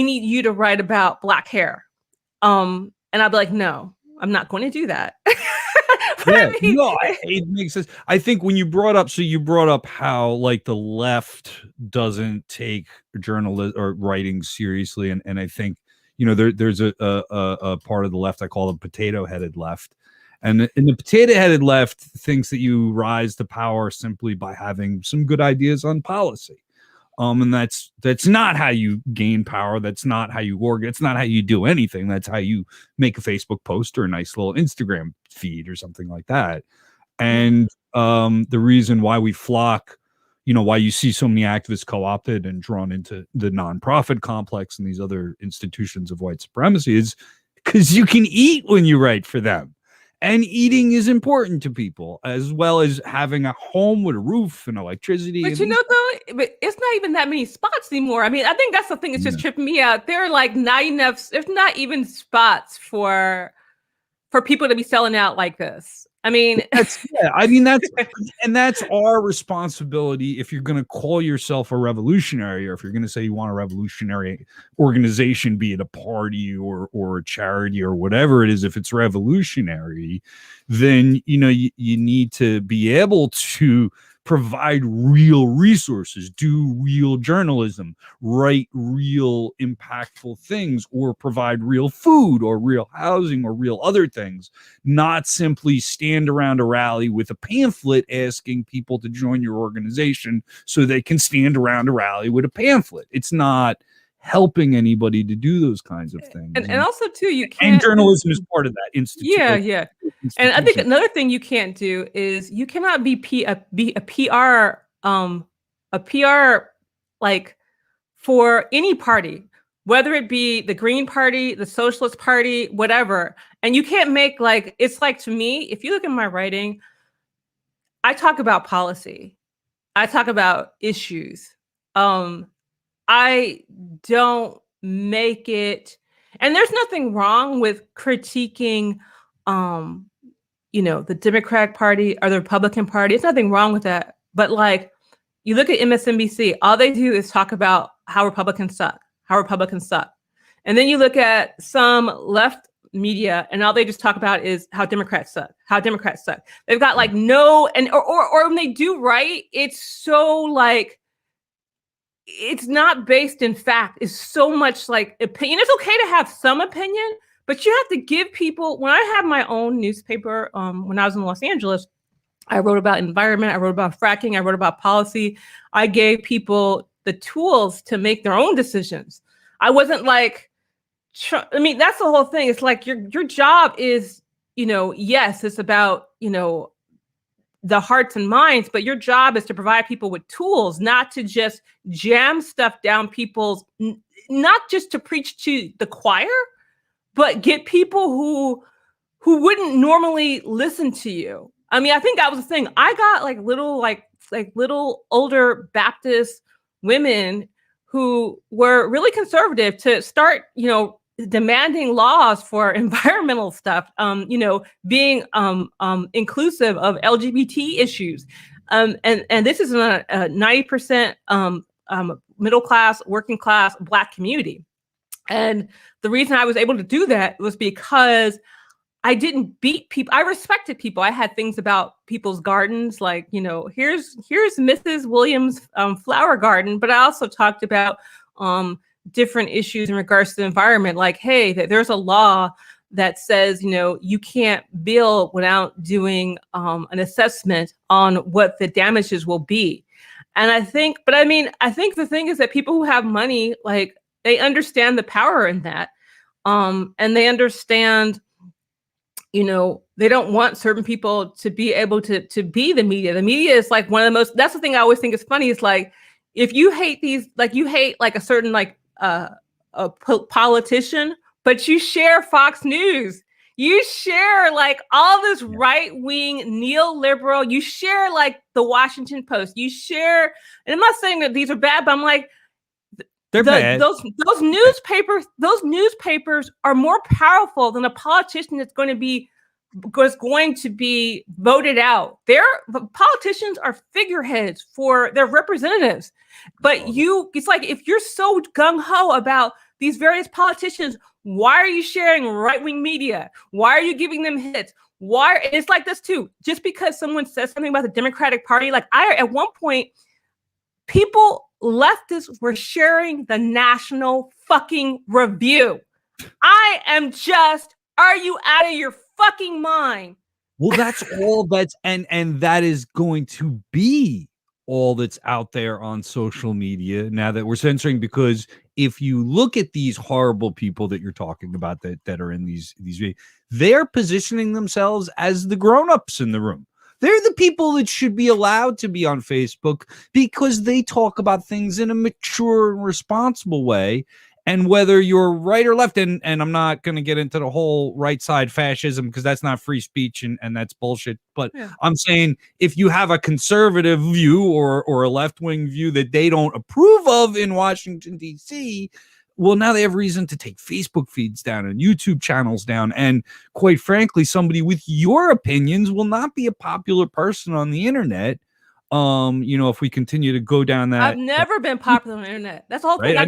need you to write about Black hair. And I'll be like, no, I'm not going to do that. It makes sense. I think when you brought up how like the left doesn't take journalism or writing seriously, and I think there's a part of the left I call the potato-headed left, and the potato-headed left thinks that you rise to power simply by having some good ideas on policy. And that's not how you gain power. That's not how you organize. It's not how you do anything. That's how you make a Facebook post or a nice little Instagram feed or something like that. And the reason why we flock, why you see so many activists co-opted and drawn into the nonprofit complex and these other institutions of white supremacy is because you can eat when you write for them. And eating is important to people, as well as having a home with a roof and electricity. But it's not even that many spots anymore. I mean, I think that's the thing that's just tripping me out. There are like not enough, there's not even spots for people to be selling out like this. I mean, that's our responsibility. If you're going to call yourself a revolutionary, or if you're going to say you want a revolutionary organization, be it a party or a charity or whatever it is, if it's revolutionary, then you need to be able to provide real resources, do real journalism, write real impactful things, or provide real food or real housing or real other things, not simply stand around a rally with a pamphlet asking people to join your organization so they can stand around a rally with a pamphlet. It's not helping anybody to do those kinds of things. And also too, you can't. And journalism is part of that institution. Yeah. And I think another thing you can't do is you cannot be a PR like for any party, whether it be the Green Party, the Socialist Party, whatever. And you can't make like, it's like, to me, if you look at my writing, I talk about policy. I talk about issues. I don't make it, and there's nothing wrong with critiquing, the Democratic Party or the Republican Party. There's nothing wrong with that. But like, you look at MSNBC, all they do is talk about how Republicans suck. And then you look at some left media, and all they just talk about is how Democrats suck. They've got like no, and or when they do write, it's so like, it's not based in fact. It's so much like opinion. It's okay to have some opinion, But you have to give people, when I had my own newspaper, when I was in Los Angeles, I wrote about environment, I wrote about fracking, I wrote about policy. I gave people the tools to make their own decisions. I wasn't like, I mean, that's the whole thing. It's like your job is, yes, it's about, the hearts and minds, but your job is to provide people with tools, not to just jam stuff down people's, not just to preach to the choir, but get people who wouldn't normally listen to you. I mean, I think that was the thing. I got like little older Baptist women who were really conservative to start, demanding laws for environmental stuff, being inclusive of LGBT issues. And this is a 90% middle class, working class Black community. And the reason I was able to do that was because I didn't beat people. I respected people. I had things about people's gardens, like, here's Mrs. Williams' flower garden. But I also talked about different issues in regards to the environment, like, hey, there's a law that says, you can't build without doing an assessment on what the damages will be. And I think the thing is that people who have money, like, they understand the power in that. And they understand, they don't want certain people to be able to be the media. The media is like one of the most, that's the thing I always think is funny. It's like, if you hate you hate like a certain, like, a politician, but you share Fox News, you share like all this right-wing neoliberal, you share like the Washington Post, you share, and I'm not saying that these are bad, but I'm like, they're bad. Those newspapers are more powerful than a politician that's going to be voted out. Politicians are figureheads for their representatives. But it's like, if you're so gung-ho about these various politicians, why are you sharing right-wing media? Why are you giving them hits? It's like this too. Just because someone says something about the Democratic Party, like at one point, leftists were sharing the National fucking Review. I am just, are you out of your fucking mind? Well, that's all and that is going to be all that's out there on social media now that we're censoring, because if you look at these horrible people that you're talking about that are in these, they're positioning themselves as the grown-ups in the room. They're the people that should be allowed to be on Facebook because they talk about things in a mature and responsible way. And whether you're right or left, and I'm not going to get into the whole right side fascism because that's not free speech and that's bullshit. But yeah. I'm saying if you have a conservative view or a left wing view that they don't approve of in Washington, D.C., well, now they have reason to take Facebook feeds down and YouTube channels down. And quite frankly, somebody with your opinions will not be a popular person on the internet. If we continue to go down that, I've never been popular on the internet. That's the whole thing. I've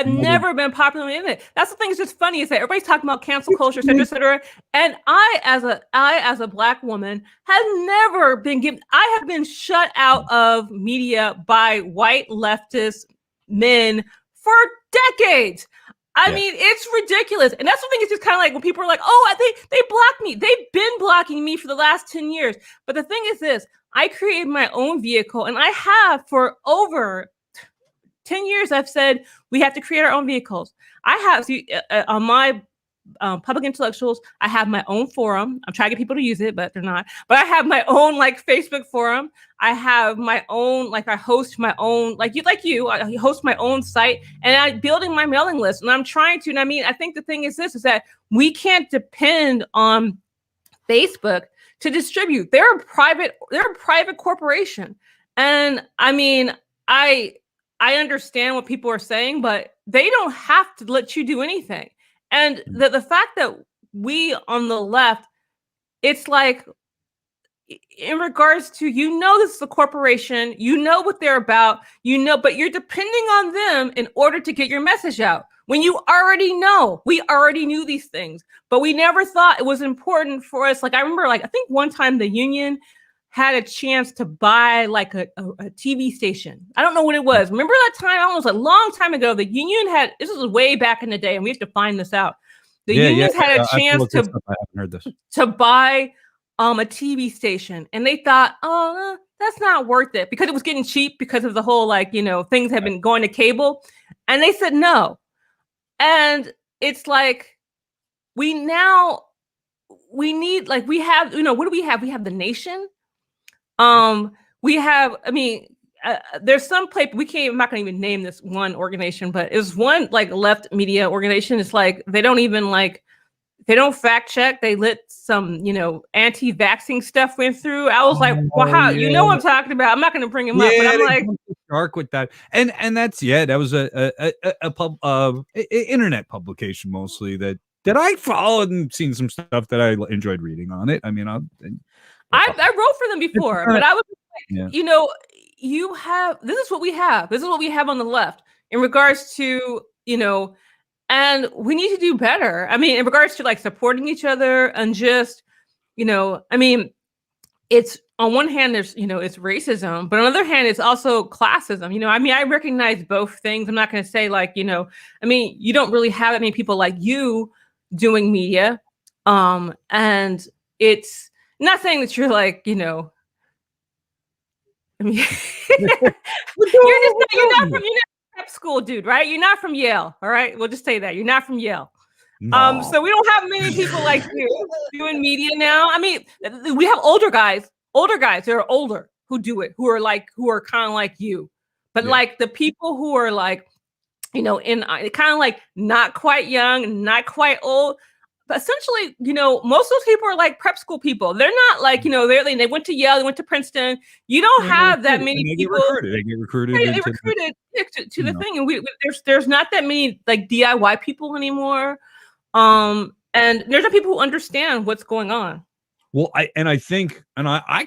never been popular on the internet. That's the thing. It's just funny is that everybody's talking about cancel culture, et cetera. And I, as a Black woman, have never been given. I have been shut out of media by white leftist men for decades. I mean, it's ridiculous. And that's the thing. It's just kind of like when people are like, oh, they blocked me. They've been blocking me for the last 10 years. But the thing is this. I created my own vehicle, and I have for over 10 years. I've said we have to create our own vehicles. I have on my public intellectuals. I have my own forum. I'm trying to get people to use it, but they're not. But I have my own like Facebook forum. I have my own I host my own I host my own site, and I'm building my mailing list. And I'm trying to. And I mean, I think the thing is this: is that we can't depend on Facebook to distribute. They're a private corporation. And I mean, I understand what people are saying, but they don't have to let you do anything. And the fact that we on the left, it's like, in regards to, this is a corporation, what they're about, but you're depending on them in order to get your message out. When you already know, we already knew these things, but we never thought it was important for us. Like, I remember, I think one time the union had a chance to buy like a TV station. I don't know what it was. Remember that time? Almost a long time ago, the union had, this was way back in the day, and we have to find this out. The unions had a I chance I haven't heard this. to buy a TV station, and they thought, oh, that's not worth it because it was getting cheap because of the whole things have been going to cable, and they said no. And it's like we need we have what do we have? We have the Nation. We have there's some place I'm not gonna even name this one organization, but it was one left media organization. It's like they don't even they don't fact check. They let some, anti-vaxxing stuff went through. I was like, wow, you know what I'm talking about. I'm not going to bring him up, but I'm like, shark with that. And that's, that was a internet publication mostly that I followed and seen some stuff that I enjoyed reading on it. I mean, I wrote for them before, but I was like, this is what we have. This is what we have on the left in regards to, and we need to do better. I mean, in regards to supporting each other and just, it's on one hand, there's, it's racism, but on the other hand, it's also classism. I recognize both things. I'm not going to say you don't really have that many people like you doing media. And it's not saying that you're you're not from school dude, right? You're not from Yale, all right? We'll just say that you're not from Yale. No. So we don't have many people like you doing media now. I mean, we have older guys who are older who do it, who are kind of like you, but the people who are in kind of not quite young, not quite old. But essentially, most of those people are prep school people. They're not they went to Yale, they went to Princeton. You don't have that many people. They get recruited. They recruited to the thing, and there's not that many DIY people anymore. And there's not people who understand what's going on. Well, I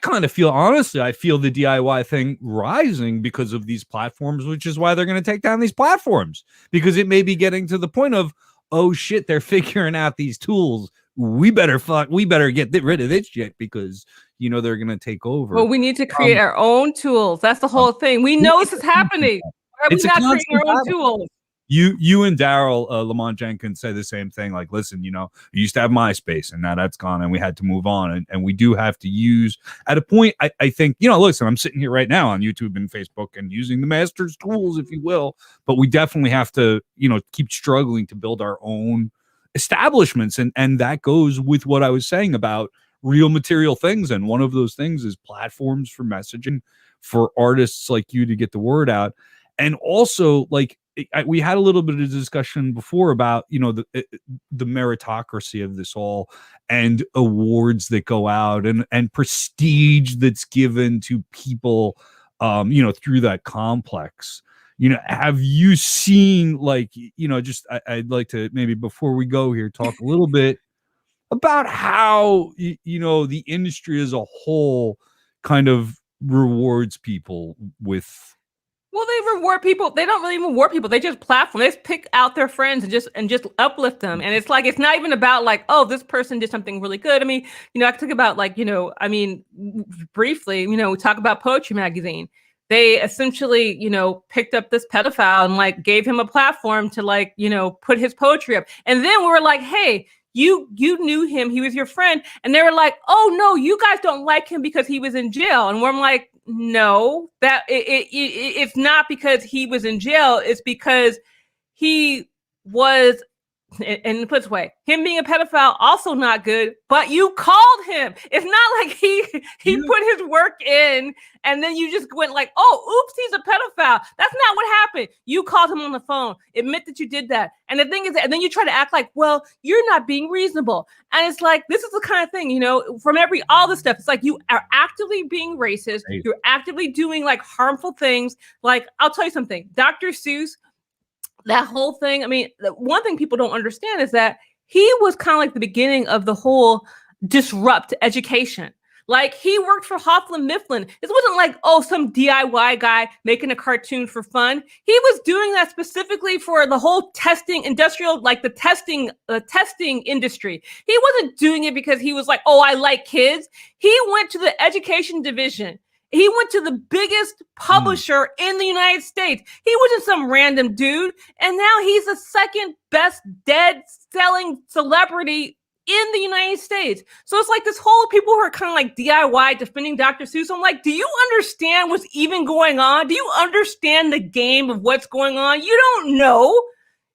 kind of feel, honestly, I feel the DIY thing rising because of these platforms, which is why they're going to take down these platforms, because it may be getting to the point of, oh shit, they're figuring out these tools. We better get rid of this shit because they're gonna take over. Well, we need to create our own tools. That's the whole thing. We know this is happening. Why are we not creating our own tools? You and Daryl Lamont Jenkins say the same thing. Listen, we used to have MySpace and now that's gone and we had to move on. And we do have to use at a point, I think, listen, I'm sitting here right now on YouTube and Facebook and using the master's tools, if you will, but we definitely have to, keep struggling to build our own establishments. And that goes with what I was saying about real material things. And one of those things is platforms for messaging for artists like you to get the word out. And also we had a little bit of discussion before about, the meritocracy of this all and awards that go out and prestige that's given to people, through that complex. Have you seen I'd like to maybe before we go here, talk a little bit about how, the industry as a whole kind of rewards people with. Well, they reward people. They don't really reward people. They just platform. They just pick out their friends and just uplift them. And it's it's not even about oh, this person did something really good. I mean, I talk about briefly, we talk about Poetry Magazine. They essentially, picked up this pedophile and gave him a platform to put his poetry up. And then we were like, hey, you knew him. He was your friend. And they were like, oh no, you guys don't like him because he was in jail. And we're like, no, that it's not because he was in jail. It's because he was, and put this way, him being a pedophile also not good, but you called him. It's not like he put his work in and then you just went oh, oops, he's a pedophile. That's not what happened. You called him on the phone, admit that you did that. And the thing is, and then you try to act well, you're not being reasonable. And it's this is the kind of thing, from all this stuff, it's you are actively being racist. Right. You're actively doing harmful things. I'll tell you something, Dr. Seuss, that whole thing. I mean, the one thing people don't understand is that he was kind of the beginning of the whole disrupt education. He worked for Hoffman Mifflin. It wasn't oh, some DIY guy making a cartoon for fun. He was doing that specifically for the whole testing industrial, the testing industry. He wasn't doing it because he was oh, I like kids. He went to the education division He went to the biggest publisher in the United States. He wasn't some random dude. And now he's the second best dead selling celebrity in the United States. So it's like this whole people who are kind of like DIY defending Dr. Seuss. I'm like, do you understand what's even going on? Do you understand the game of what's going on? You don't know.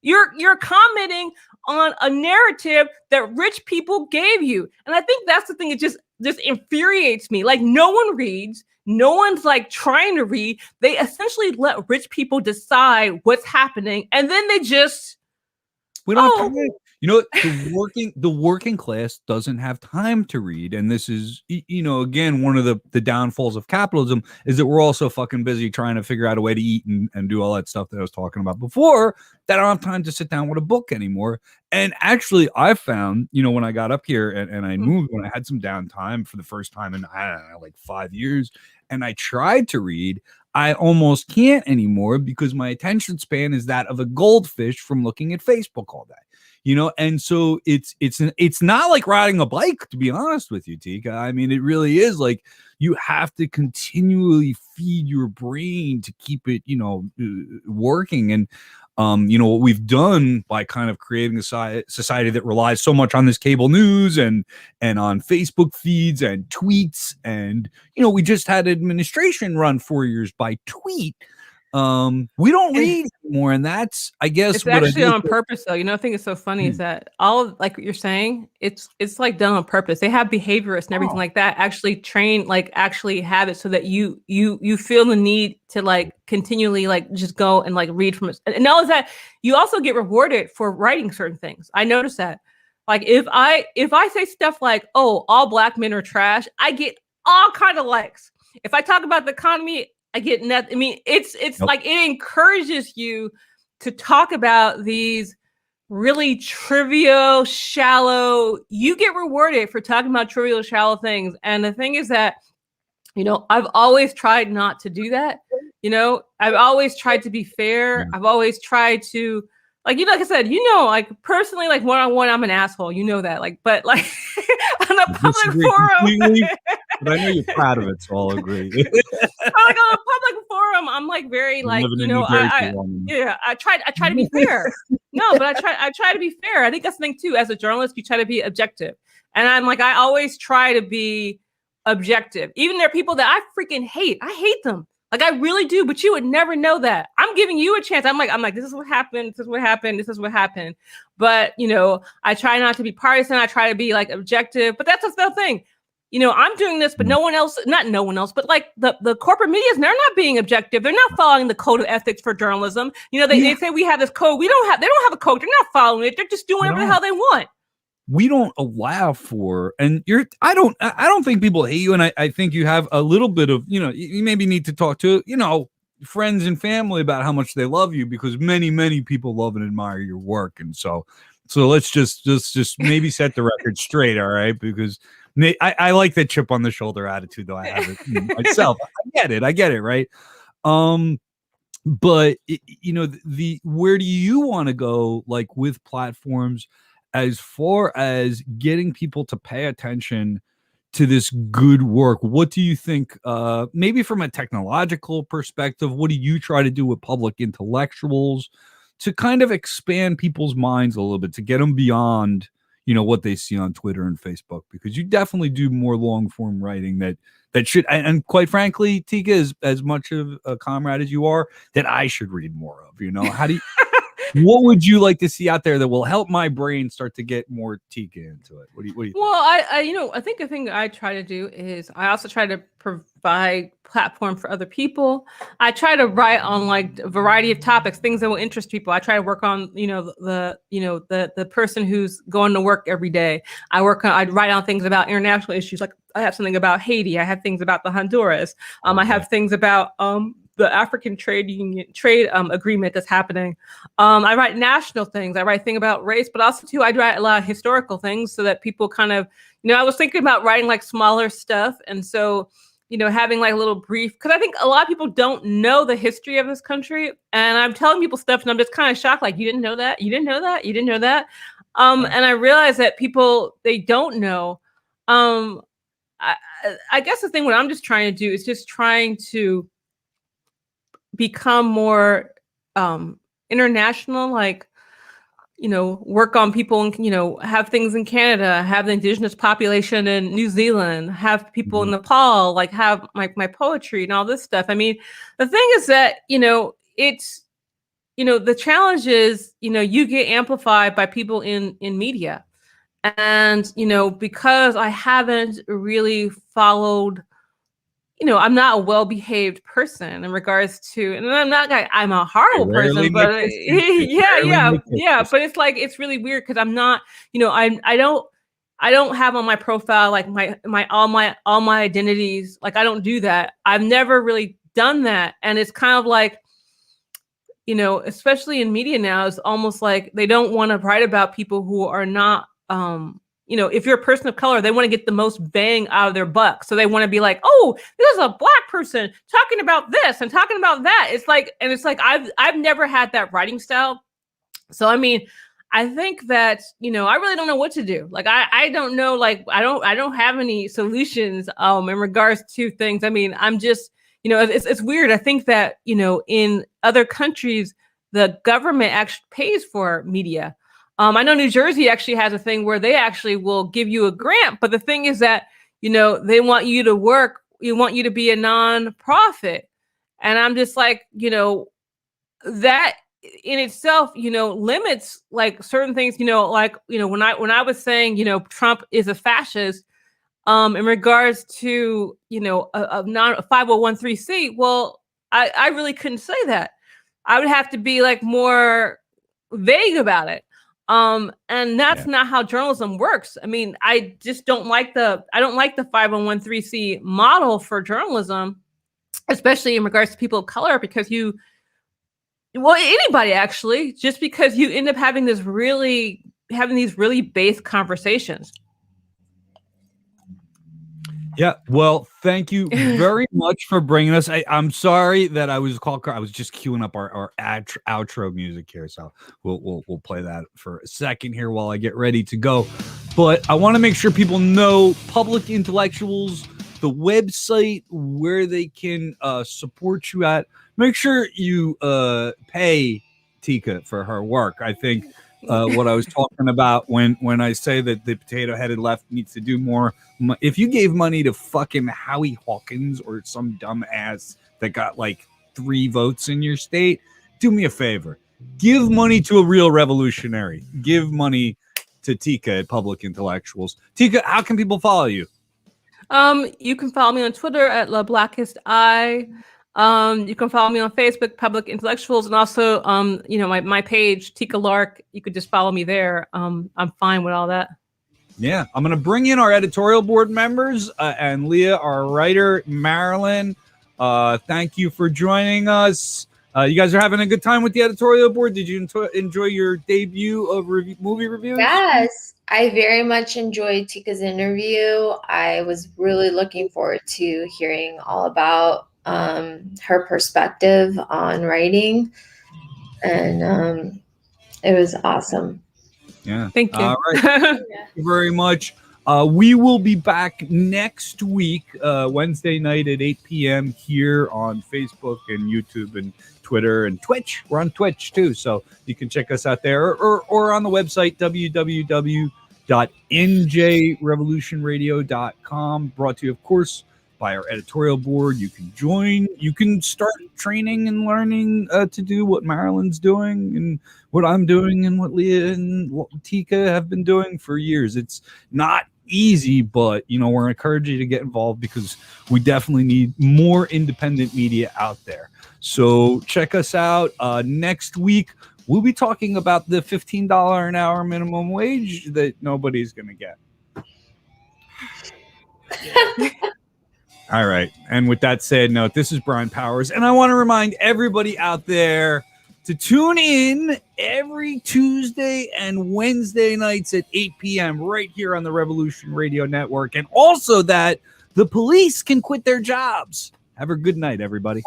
You're commenting on a narrative that rich people gave you. And I think that's the thing that just infuriates me. Like, no one reads. No one's like trying to read. They essentially let rich people decide what's happening. And then they just, we don't have time. You know, the working class doesn't have time to read. And this is, you know, again, one of the downfalls of capitalism is that we're also fucking busy trying to figure out a way to eat and do all that stuff that I was talking about before, that I don't have time to sit down with a book anymore. And actually, I found, you know, when I got up here and I moved, when I had some downtime for the first time in, I don't know, like 5 years, and I tried to read, I almost can't anymore because my attention span is that of a goldfish from looking at Facebook all day. You know, and so it's not like riding a bike, to be honest with you, Tika. I mean, it really is like you have to continually feed your brain to keep it, you know, working. And you know, what we've done by kind of creating a society that relies so much on this cable news and on Facebook feeds and tweets, and you know, we just had administration run 4 years by tweet. We don't read anymore, and that's, I guess, it's actually on purpose, though. You know, I think it's so funny is that all like what you're saying, it's like done on purpose. They have behaviorists and everything like that actually train, like actually have it so that you feel the need to like continually like just go and like read from it. And not only that, you also get rewarded for writing certain things. I noticed that. Like if I say stuff like, "Oh, all black men are trash," I get all kind of likes. If I talk about the economy, I get nothing. I mean, it's like it encourages you to talk about these really trivial, shallow. You get rewarded for talking about trivial, shallow things. And the thing is that, you know, I've always tried not to do that. You know, I've always tried to be fair. I've always tried to, like, you know, like I said, you know, like personally, like one-on-one, I'm an asshole. You know that, like, but like on a public forum. But I know you're proud of it, so I'll agree. Like on a public forum, I'm like very like, you know, I try to be fair. No, but I try to be fair. I think that's the thing too. As a journalist, you try to be objective, and I'm like, I always try to be objective. Even there are people that I freaking hate. I hate them. Like I really do, but you would never know that. I'm giving you a chance. I'm like, this is what happened. This is what happened. This is what happened. But you know, I try not to be partisan. I try to be like objective. But that's the thing. You know, I'm doing this, but no one else, not no one else, but like the corporate media, they're not being objective. They're not following the code of ethics for journalism. You know, they say we have this code. They don't have a code. They're not following it. They're just doing whatever the hell they want. We don't allow for, and I don't think people hate you. And I think you have a little bit of, you know, you maybe need to talk to, you know, friends and family about how much they love you, because many, many people love and admire your work. And so let's just maybe set the record straight. All right. Because I like that chip on the shoulder attitude, though. I have it myself. I get it. Right. But you know, where do you want to go, like with platforms, as far as getting people to pay attention to this good work? What do you think, maybe from a technological perspective, what do you try to do with public intellectuals to kind of expand people's minds a little bit, to get them beyond, you know, what they see on Twitter and Facebook? Because you definitely do more long form writing that should, and quite frankly, Tika, as much of a comrade as you are, that I should read more of. You know, how do you what would you like to see out there that will help my brain start to get more Tika into it? What do you Well, I you know, I think the thing I try to do is I also try to provide platform for other people. I try to write on like a variety of topics, things that will interest people. I try to work on, you know, the person who's going to work every day. I write on things about international issues. Like I have something about Haiti. I have things about the Honduras. I have things about the African trade agreement that's happening. I write national things. I write things about race, but also too, I write a lot of historical things so that people kind of, you know, I was thinking about writing like smaller stuff. And so, you know, having like a little brief, because I think a lot of people don't know the history of this country. And I'm telling people stuff and I'm just kind of shocked. Like, you didn't know that? You didn't know that? You didn't know that? And I realized that people, they don't know. I guess the thing what I'm just trying to do is just trying to become more international, like, work on people and, have things in Canada, have the indigenous population in New Zealand, have people in Nepal, like have my poetry and all this stuff. I mean, the thing is that, it's, the challenge is, you get amplified by people in media. And, because I haven't really followed, I'm not a well-behaved person in regards to, and I'm a horrible person, but but it's like, it's really weird because I'm not, I don't have on my profile, like all my identities. Like, I don't do that. I've never really done that. And it's kind of like, especially in media now, it's almost like they don't want to write about people who are not, if you're a person of color, they want to get the most bang out of their buck. So they want to be like, oh, this is a Black person talking about this and talking about that. It's like I've never had that writing style. So, I mean, I think that, I really don't know what to do. Like, I don't know, like, I don't have any solutions in regards to things. I mean, I'm just, it's weird. I think that, in other countries, the government actually pays for media. I know New Jersey actually has a thing where they actually will give you a grant. But the thing is that, they want you to work. You want you to be a nonprofit. And I'm just like, that in itself, limits like certain things, like, when I was saying, Trump is a fascist, in regards to, a 501(c)(3), well, I really couldn't say that. I would have to be like more vague about it. And that's not how journalism works. I mean, I just don't like the 501(c) model for journalism, especially in regards to people of color, because anybody actually, just because you end up having these really base conversations. Yeah, well, thank you very much for bringing us. I'm sorry that I was just queuing up our outro music here, so we'll play that for a second here while I get ready to go. But I want to make sure people know Public Intellectuals, the website where they can support you at. Make sure you pay Tika for her work. I think what I was talking about when I say that the potato-headed left needs to do more. If you gave money to fucking Howie Hawkins or some dumb ass that got like 3 votes in your state, do me a favor. Give money to a real revolutionary. Give money to Tika at Public Intellectuals. Tika, how can people follow you? You can follow me on Twitter at La Blackest Eye. You can follow me on Facebook, Public Intellectuals, and also, my page, Tika Lark. You could just follow me there. I'm fine with all that. Yeah, I'm going to bring in our editorial board members and Leah, our writer, Marilyn. Thank you for joining us. You guys are having a good time with the editorial board. Did you enjoy your debut of movie reviews? Yes, I very much enjoyed Tika's interview. I was really looking forward to hearing all about her perspective on writing, and it was awesome. Yeah. Thank you. All right. Thank you very much. We will be back next week, Wednesday night at 8 p.m. here on Facebook and YouTube and Twitter and Twitch. We're on Twitch too, so you can check us out there or on the website www.njrevolutionradio.com. Brought to you, of course, by our editorial board. You can join. You can start training and learning to do what Marilyn's doing and what I'm doing and what Leah and what Tika have been doing for years. It's not easy, but we're encouraging you to get involved because we definitely need more independent media out there. So check us out. Next week, we'll be talking about the $15 an hour minimum wage that nobody's going to get. All right. And with that said, note, this is Brian Powers, and I want to remind everybody out there to tune in every Tuesday and Wednesday nights at 8 p.m. right here on the Revolution Radio Network, and also that the police can quit their jobs. Have a good night, everybody.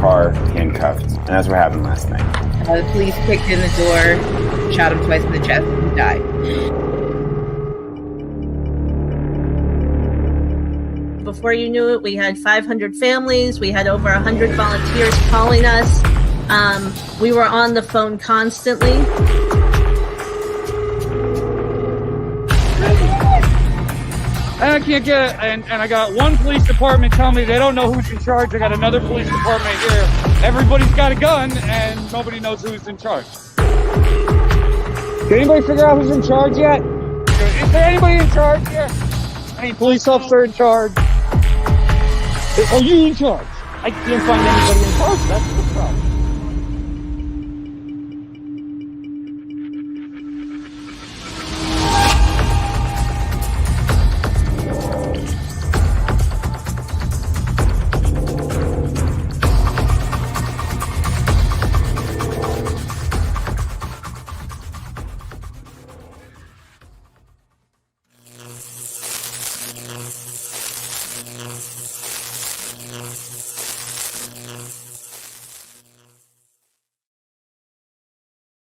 car, handcuffed, and that's what happened last night. The police kicked in the door, shot him twice in the chest, and he died. Before you knew it, we had 500 families. We had over 100 volunteers calling us. We were on the phone constantly. I can't get, and I got one police department telling me they don't know who's in charge. I got another police department here. Everybody's got a gun, and nobody knows who's in charge. Can anybody figure out who's in charge yet? Is there anybody in charge here? Any police officer in charge? Are you in charge? I can't find anybody in charge. That's the problem.